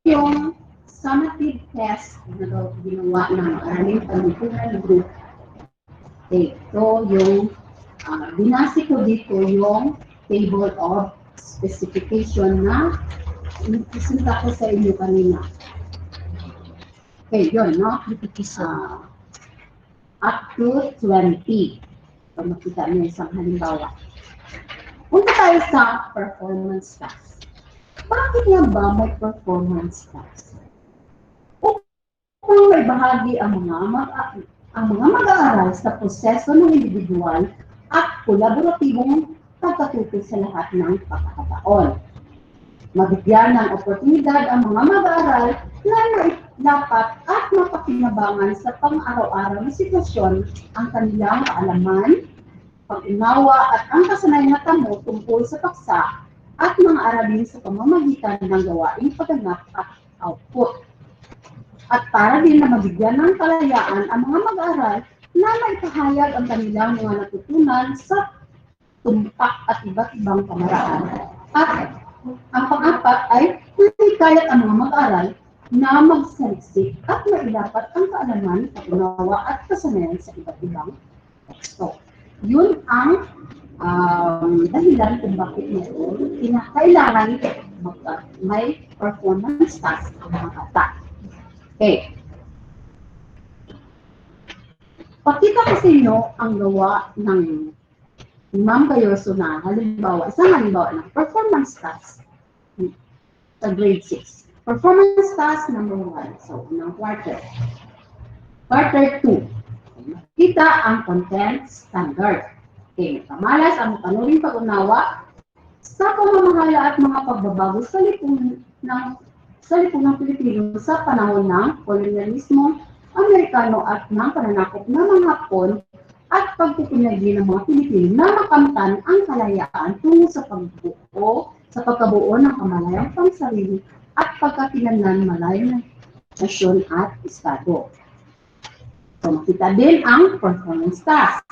yung summative test na ginawa ng Araling Panlipunan Group. Ito yung binasi ko dito yung table of specification na isinta ko sa inyo kanina. Okay, yun, no? Up to 20. So, makita niyo isang halimbawa. Punta tayo sa performance task. Bakit nga ba may performance task? Upang may bahagi ang mga mag-aaral sa proseso ng individual at kolaboratibong pagkatuto sa lahat ng pagkakataon. Mabigyan ng oportunidad ang mga mag-aaral na dapat at mapakinabangan sa pang-araw-araw na sitwasyon ang kanilang kaalaman, pag-unawa at ang kasanayan na tamo tungkol sa paksa at mga aralin sa pamamagitan ng gawaing pagganap at output. At para din na mabigyan ng kalayaan ang mga mag-aaral na maipahayag ang kanilang mga natutunan sa tumpak at iba't ibang pamaraan. At ang pang-apat ay mahikayat ang mga mag-aaral na magsaliksik at maidapat ang kaalaman, pag-unawa at kasanayan sa iba't ibang teksto. Yun ang dahilan kung bakit kailangan may performance task ang mga bata. Okay. Pakita ko sa inyo ang gawa ng Ma'am Gayoso na halimbawa, isang halimbawa ng performance task sa grade 6. Performance task number 1. So, unang quarter. Quarter 2. Makita ang content standard. Okay, pamalas ang panuring pag-unawa sa pamamahala at mga pagbabago sa lipunan ng Pilipino sa panahon ng kolonyalismo Amerikano at ng pananakop ng mga Hapon at pagpupinagi ng mga Pilipino na makamtan ang kalayaan tungo sa pagkabuo ng kamalayang pangsarili at pagkakinlanlan nasyon at estado. So, makita din ang performance task.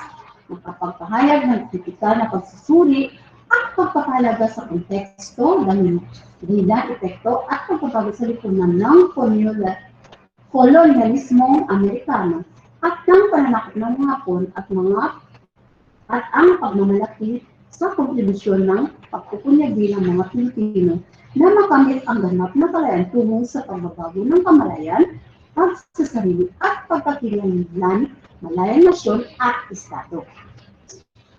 Makapagpahayag ng kritikal na pagsusuri at pagpapahalaga sa konteksto, dahilan, epekto at pagpapago sa lipunan ng kolonyalismong Amerikano at ng pananakop ng mga Hapon at ang pagmamalaki sa kontribusyon ng pagkukunyagi ng mga Pilipino na makamit ang ganap na kalayaan tungo sa pagbabago ng kamalayan, pagsasarili at pagkakilanlan, malayang nasyon at estado.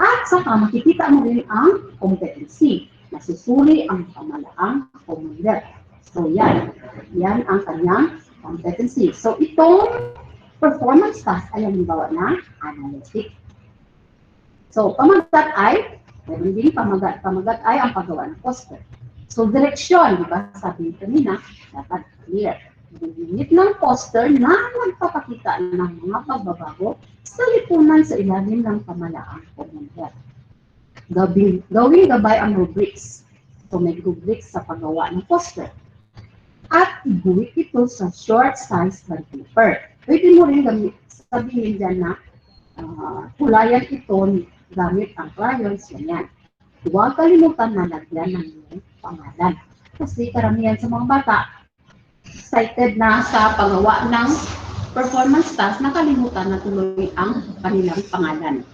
At saka makikita mo rin ang competency. Nasusuri ang pamalaang komunidad. So yan ang kanyang competency. So itong performance task ay ang gawa ng analytic. So pamagat ay, meron din pamagat ay ang paggawa ng poster. So direksyon, di ba? Sabi kanina, dapat clear. Ginit ng poster na nagpapakita ng mga pagbabago sa lipunan sa ilalim ng pamalaang komunidad. Gawing gabay ang rubrics. So may rubrics sa paggawa ng poster. At iguhit ito sa short size bond paper. Pwede mo rin sabihin dyan na kulayan ito gamit ang crayons, ganyan. Huwag kalimutan na lagyan ng iyong pangalan. Kasi karamihan sa mga bata, excited na sa paggawa ng performance task, nakalimutan na tuloy ang kanilang pangalan.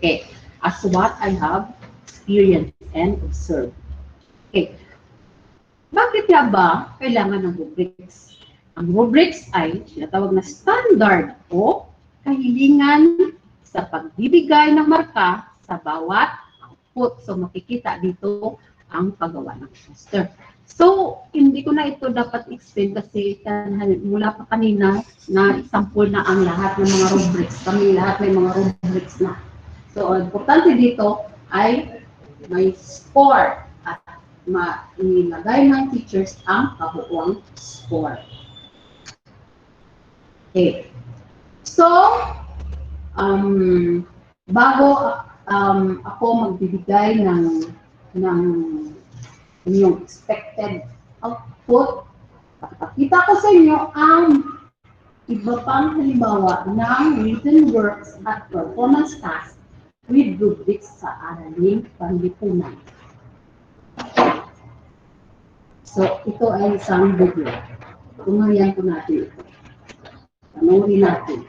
Okay, as what I have experienced and observed. Okay, bakit nga ba kailangan ng rubrics? Ang rubrics ay tinatawag na standard o kahilingan sa pagbibigay ng marka sa bawat output. So makikita dito ang paggawa ng poster. So, hindi ko na ito dapat explain kasi mula pa kanina na example na ang lahat ng mga rubrics. Kami lahat may mga rubrics na. So, importante dito ay may score at inilagay ng teachers ang kabuuang score. Okay. So, bago ako magbibigay ng inyong expected output, pakita ko sa inyo ang iba pang halimbawa ng written works at performance tasks with rubrics sa araling panlipunan. So, ito ay isang video. Tungayan ko natin ito. Panoorin natin.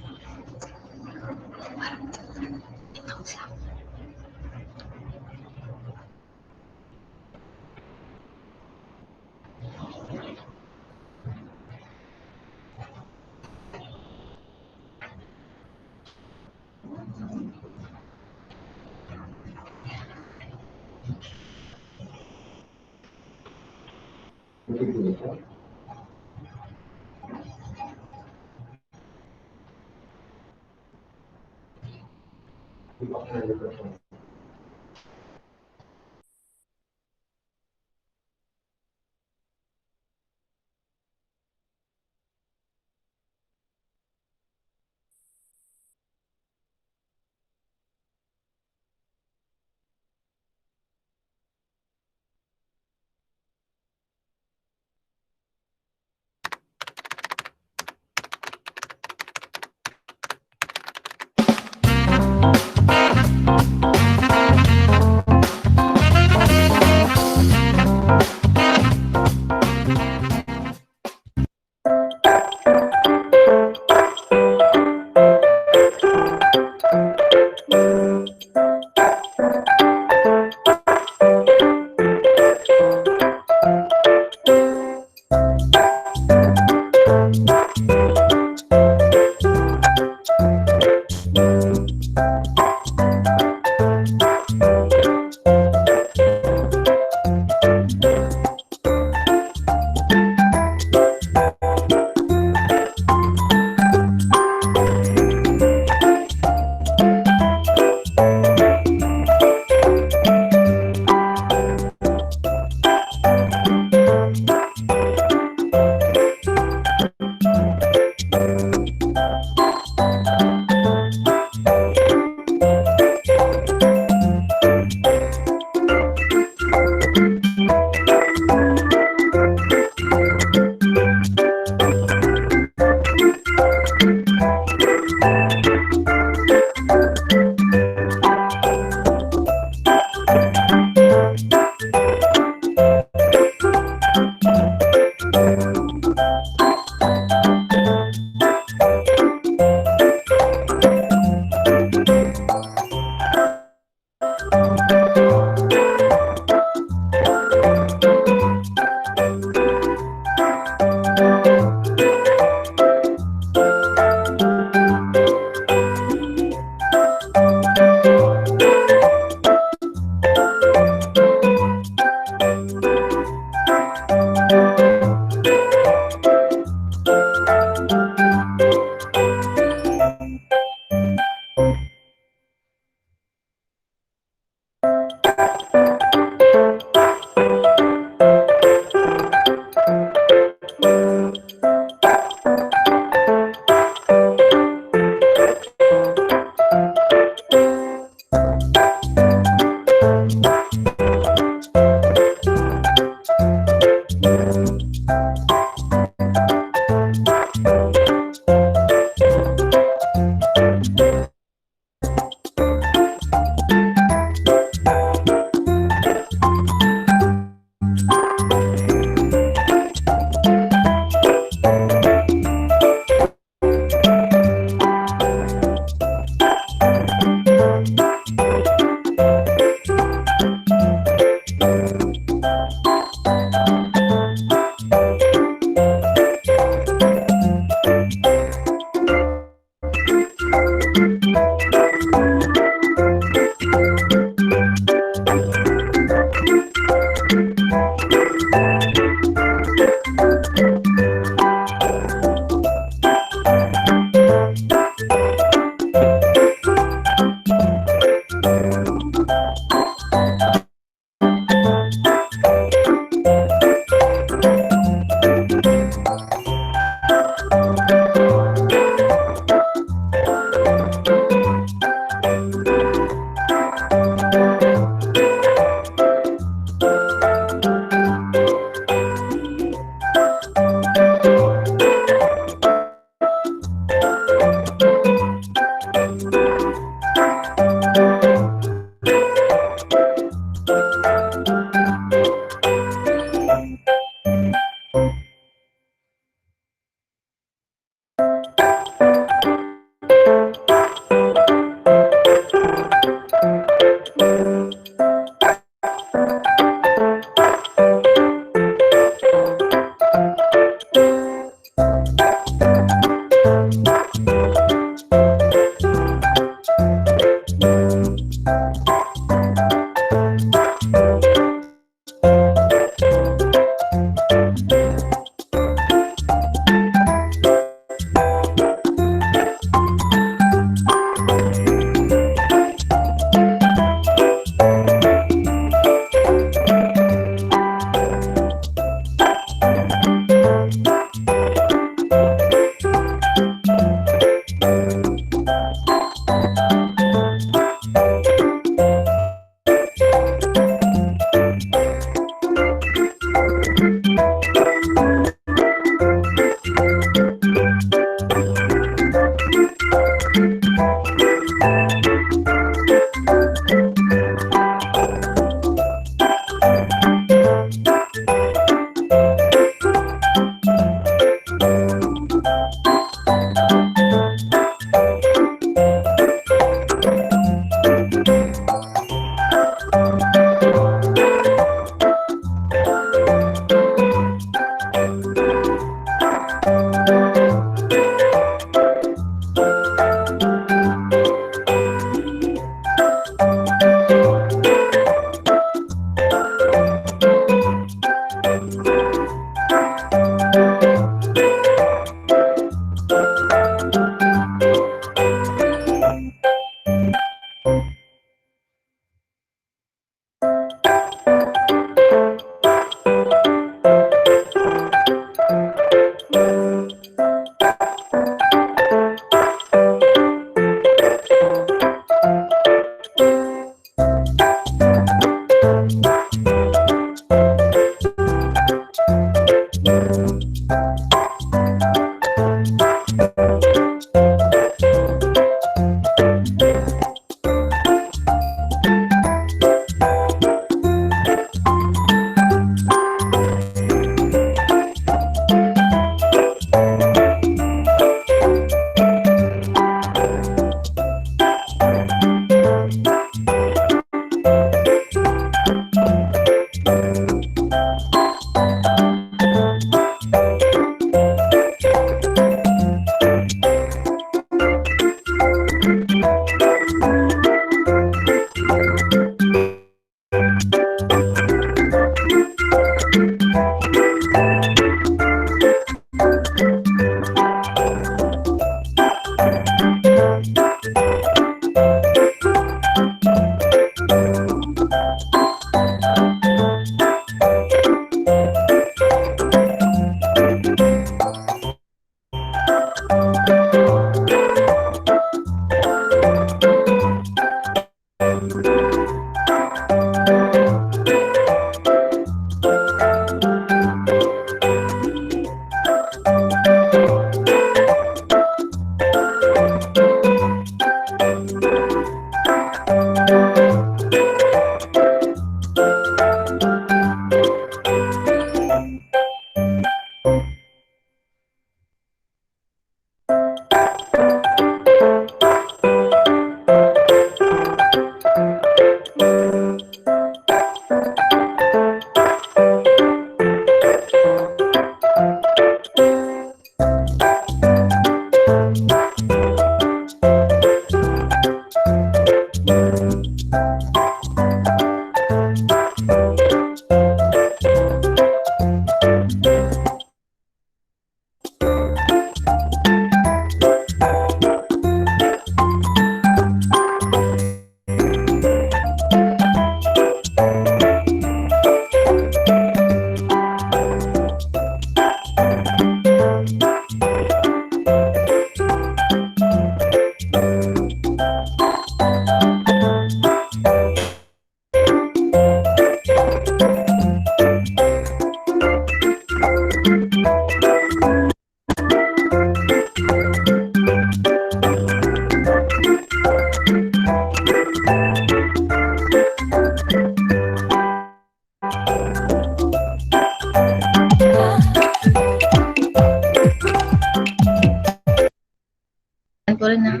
ko rin na.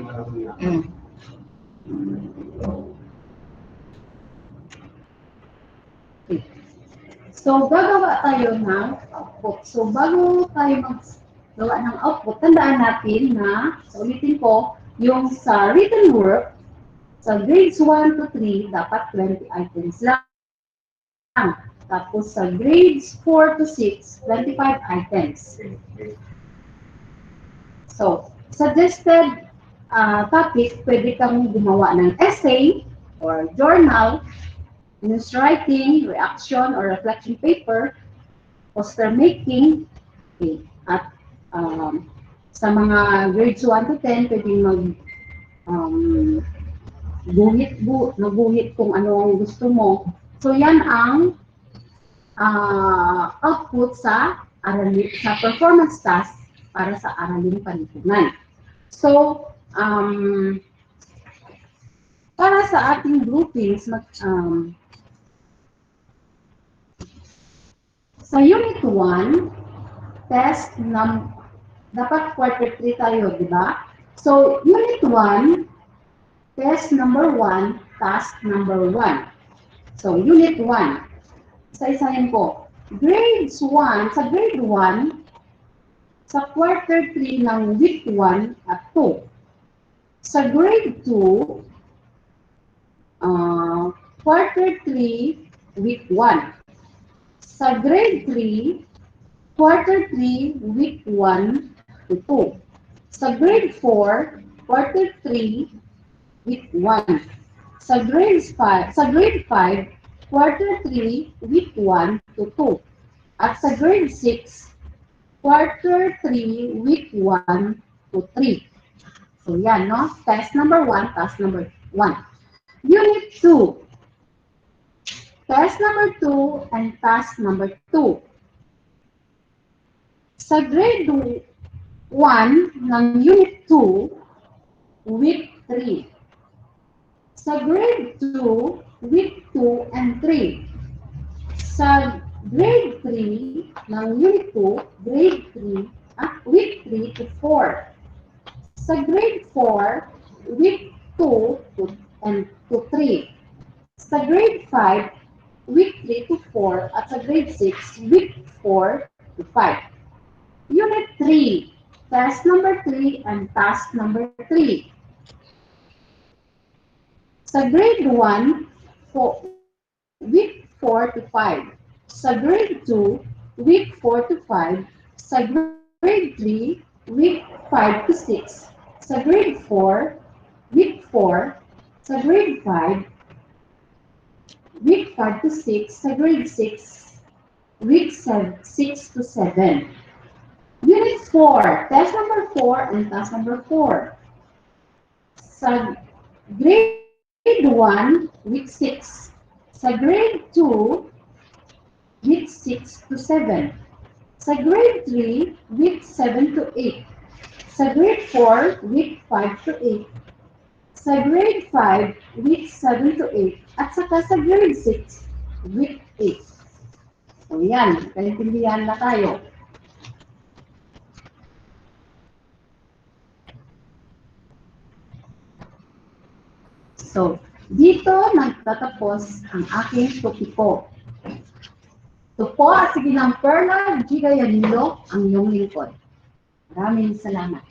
So, gagawa tayo ng output. So, bago tayo maggawa ng output, tandaan natin na, so ulitin ko, yung sa written work, sa grades 1 to 3, dapat 20 items lang. Tapos sa grades 4 to 6, 25 items. So, suggested topic, pwede kang gumawa ng essay or journal, news writing, reaction or reflection paper, poster making, okay. At sa mga grades 1 to 10, pwedeng guhit kung ano ang gusto mo. So yan ang output sa performance task para sa aralin panlipunan. So, para sa ating groupings, sa Unit 1, test dapat quarter 3 tayo, di ba? So, unit 1, test number 1, task number 1. So, unit 1. Isa-isahin ko. Grades 1, sa grade 1, sa quarter 3 ng week 1 at 2. Sa grade 2, quarter 3, week 1. Sa grade 3, quarter 3, week 1 to 2. Sa grade 4, quarter 3, week 1. Sa grade 5, quarter 3, week 1 to 2. At sa grade 6, quarter 3, week 1 to 3. So yan, no? Test number 1, task number 1. Unit 2. Test number 2 and task number 2. Sa grade 1 ng unit 2, week 3. Sa grade 2, week 2 and 3. Sa grade 3 ng unit 2, week 3 to 4. Sa grade 4, week 2 to 3. Sa grade 5, week 3 to 4. At sa grade 6, week 4 to 5. Unit 3, task number 3 and task number 3. Sa grade 1, week 4 to 5. Sa grade 2, week 4 to 5. Sa grade 3, week 5 to 6. Sa grade 4, week 4. Sa grade 5, week 5 to 6. Sa grade 6, week 6 to 7. Unit 4, test number 4 and task number 4. Sa grade 1, week 6. Sa grade 2, week 6 to 7. Sa grade 3, week 7 to 8. Sa grade 4, week 5 to 8. Sa grade 5, week 7 to 8. At saka sa grade 6, week 8. So yan, kaintindihan na tayo. So, dito nagtatapos ang aking topiko. Ito po, sige ng Perla G. Gayanilo, ang iyong lingkod. Maraming salamat.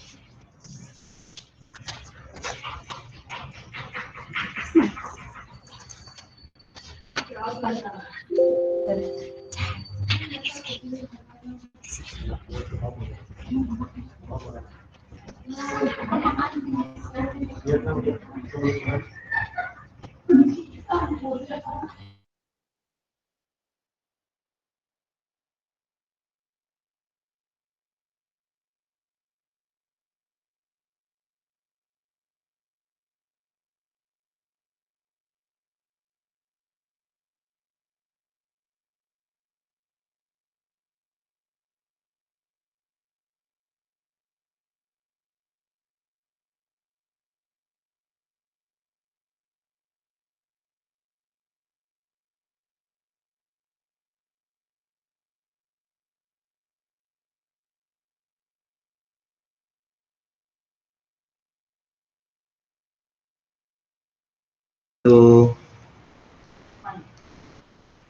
To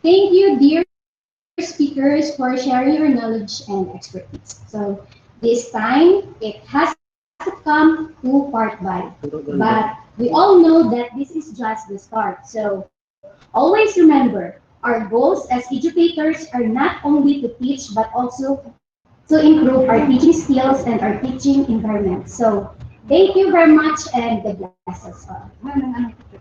Thank you, dear speakers, for sharing your knowledge and expertise. So this time, it has to come to part by. But we all know that this is just the start. So always remember, our goals as educators are not only to teach, but also to improve our teaching skills and our teaching environment. So thank you very much and God bless us all. Wala ko dyan.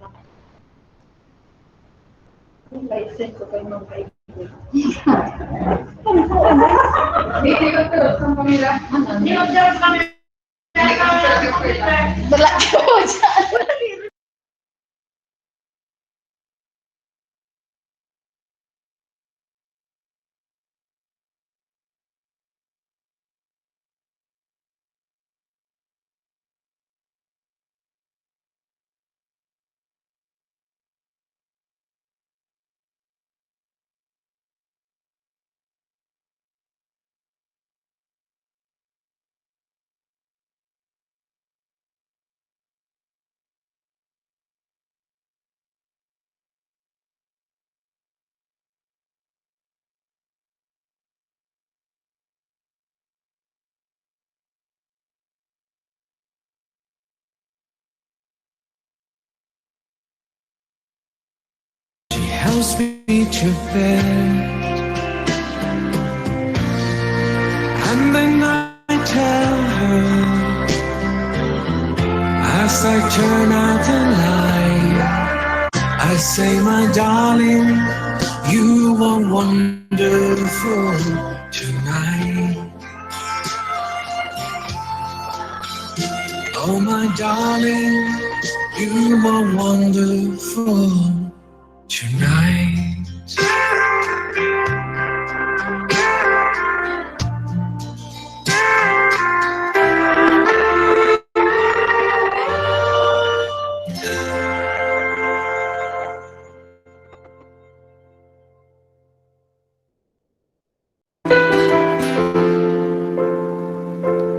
how sweet you've been. And then I tell her, as I turn out the light, I say, my darling, you are wonderful tonight. Oh, my darling, you are wonderful tonight.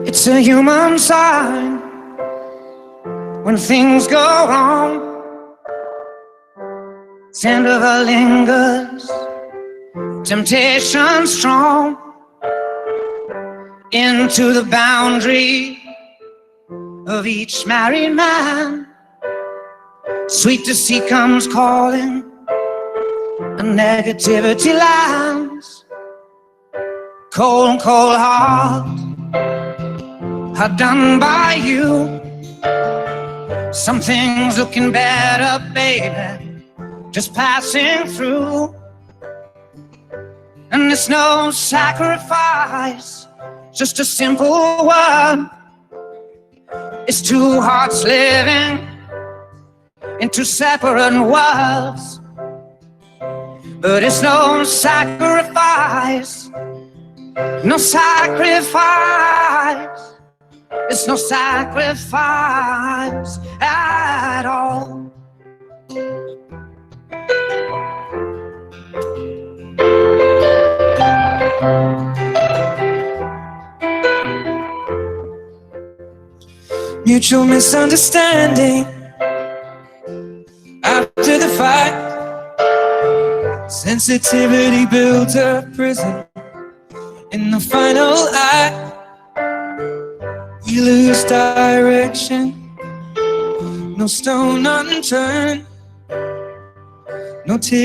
It's a human sign when things go wrong. Tender lingers, temptation strong. Into the boundary of each married man, sweet deceit comes calling, and negativity lands. Cold, cold heart, hard done by you. Something's looking better, baby, just passing through. And it's no sacrifice, just a simple word. It's two hearts living in two separate worlds. But it's no sacrifice, no sacrifice. It's no sacrifice at all. Mutual misunderstanding after the fight. Sensitivity builds a prison. In the final act, we lose direction. No stone unturned, no tear.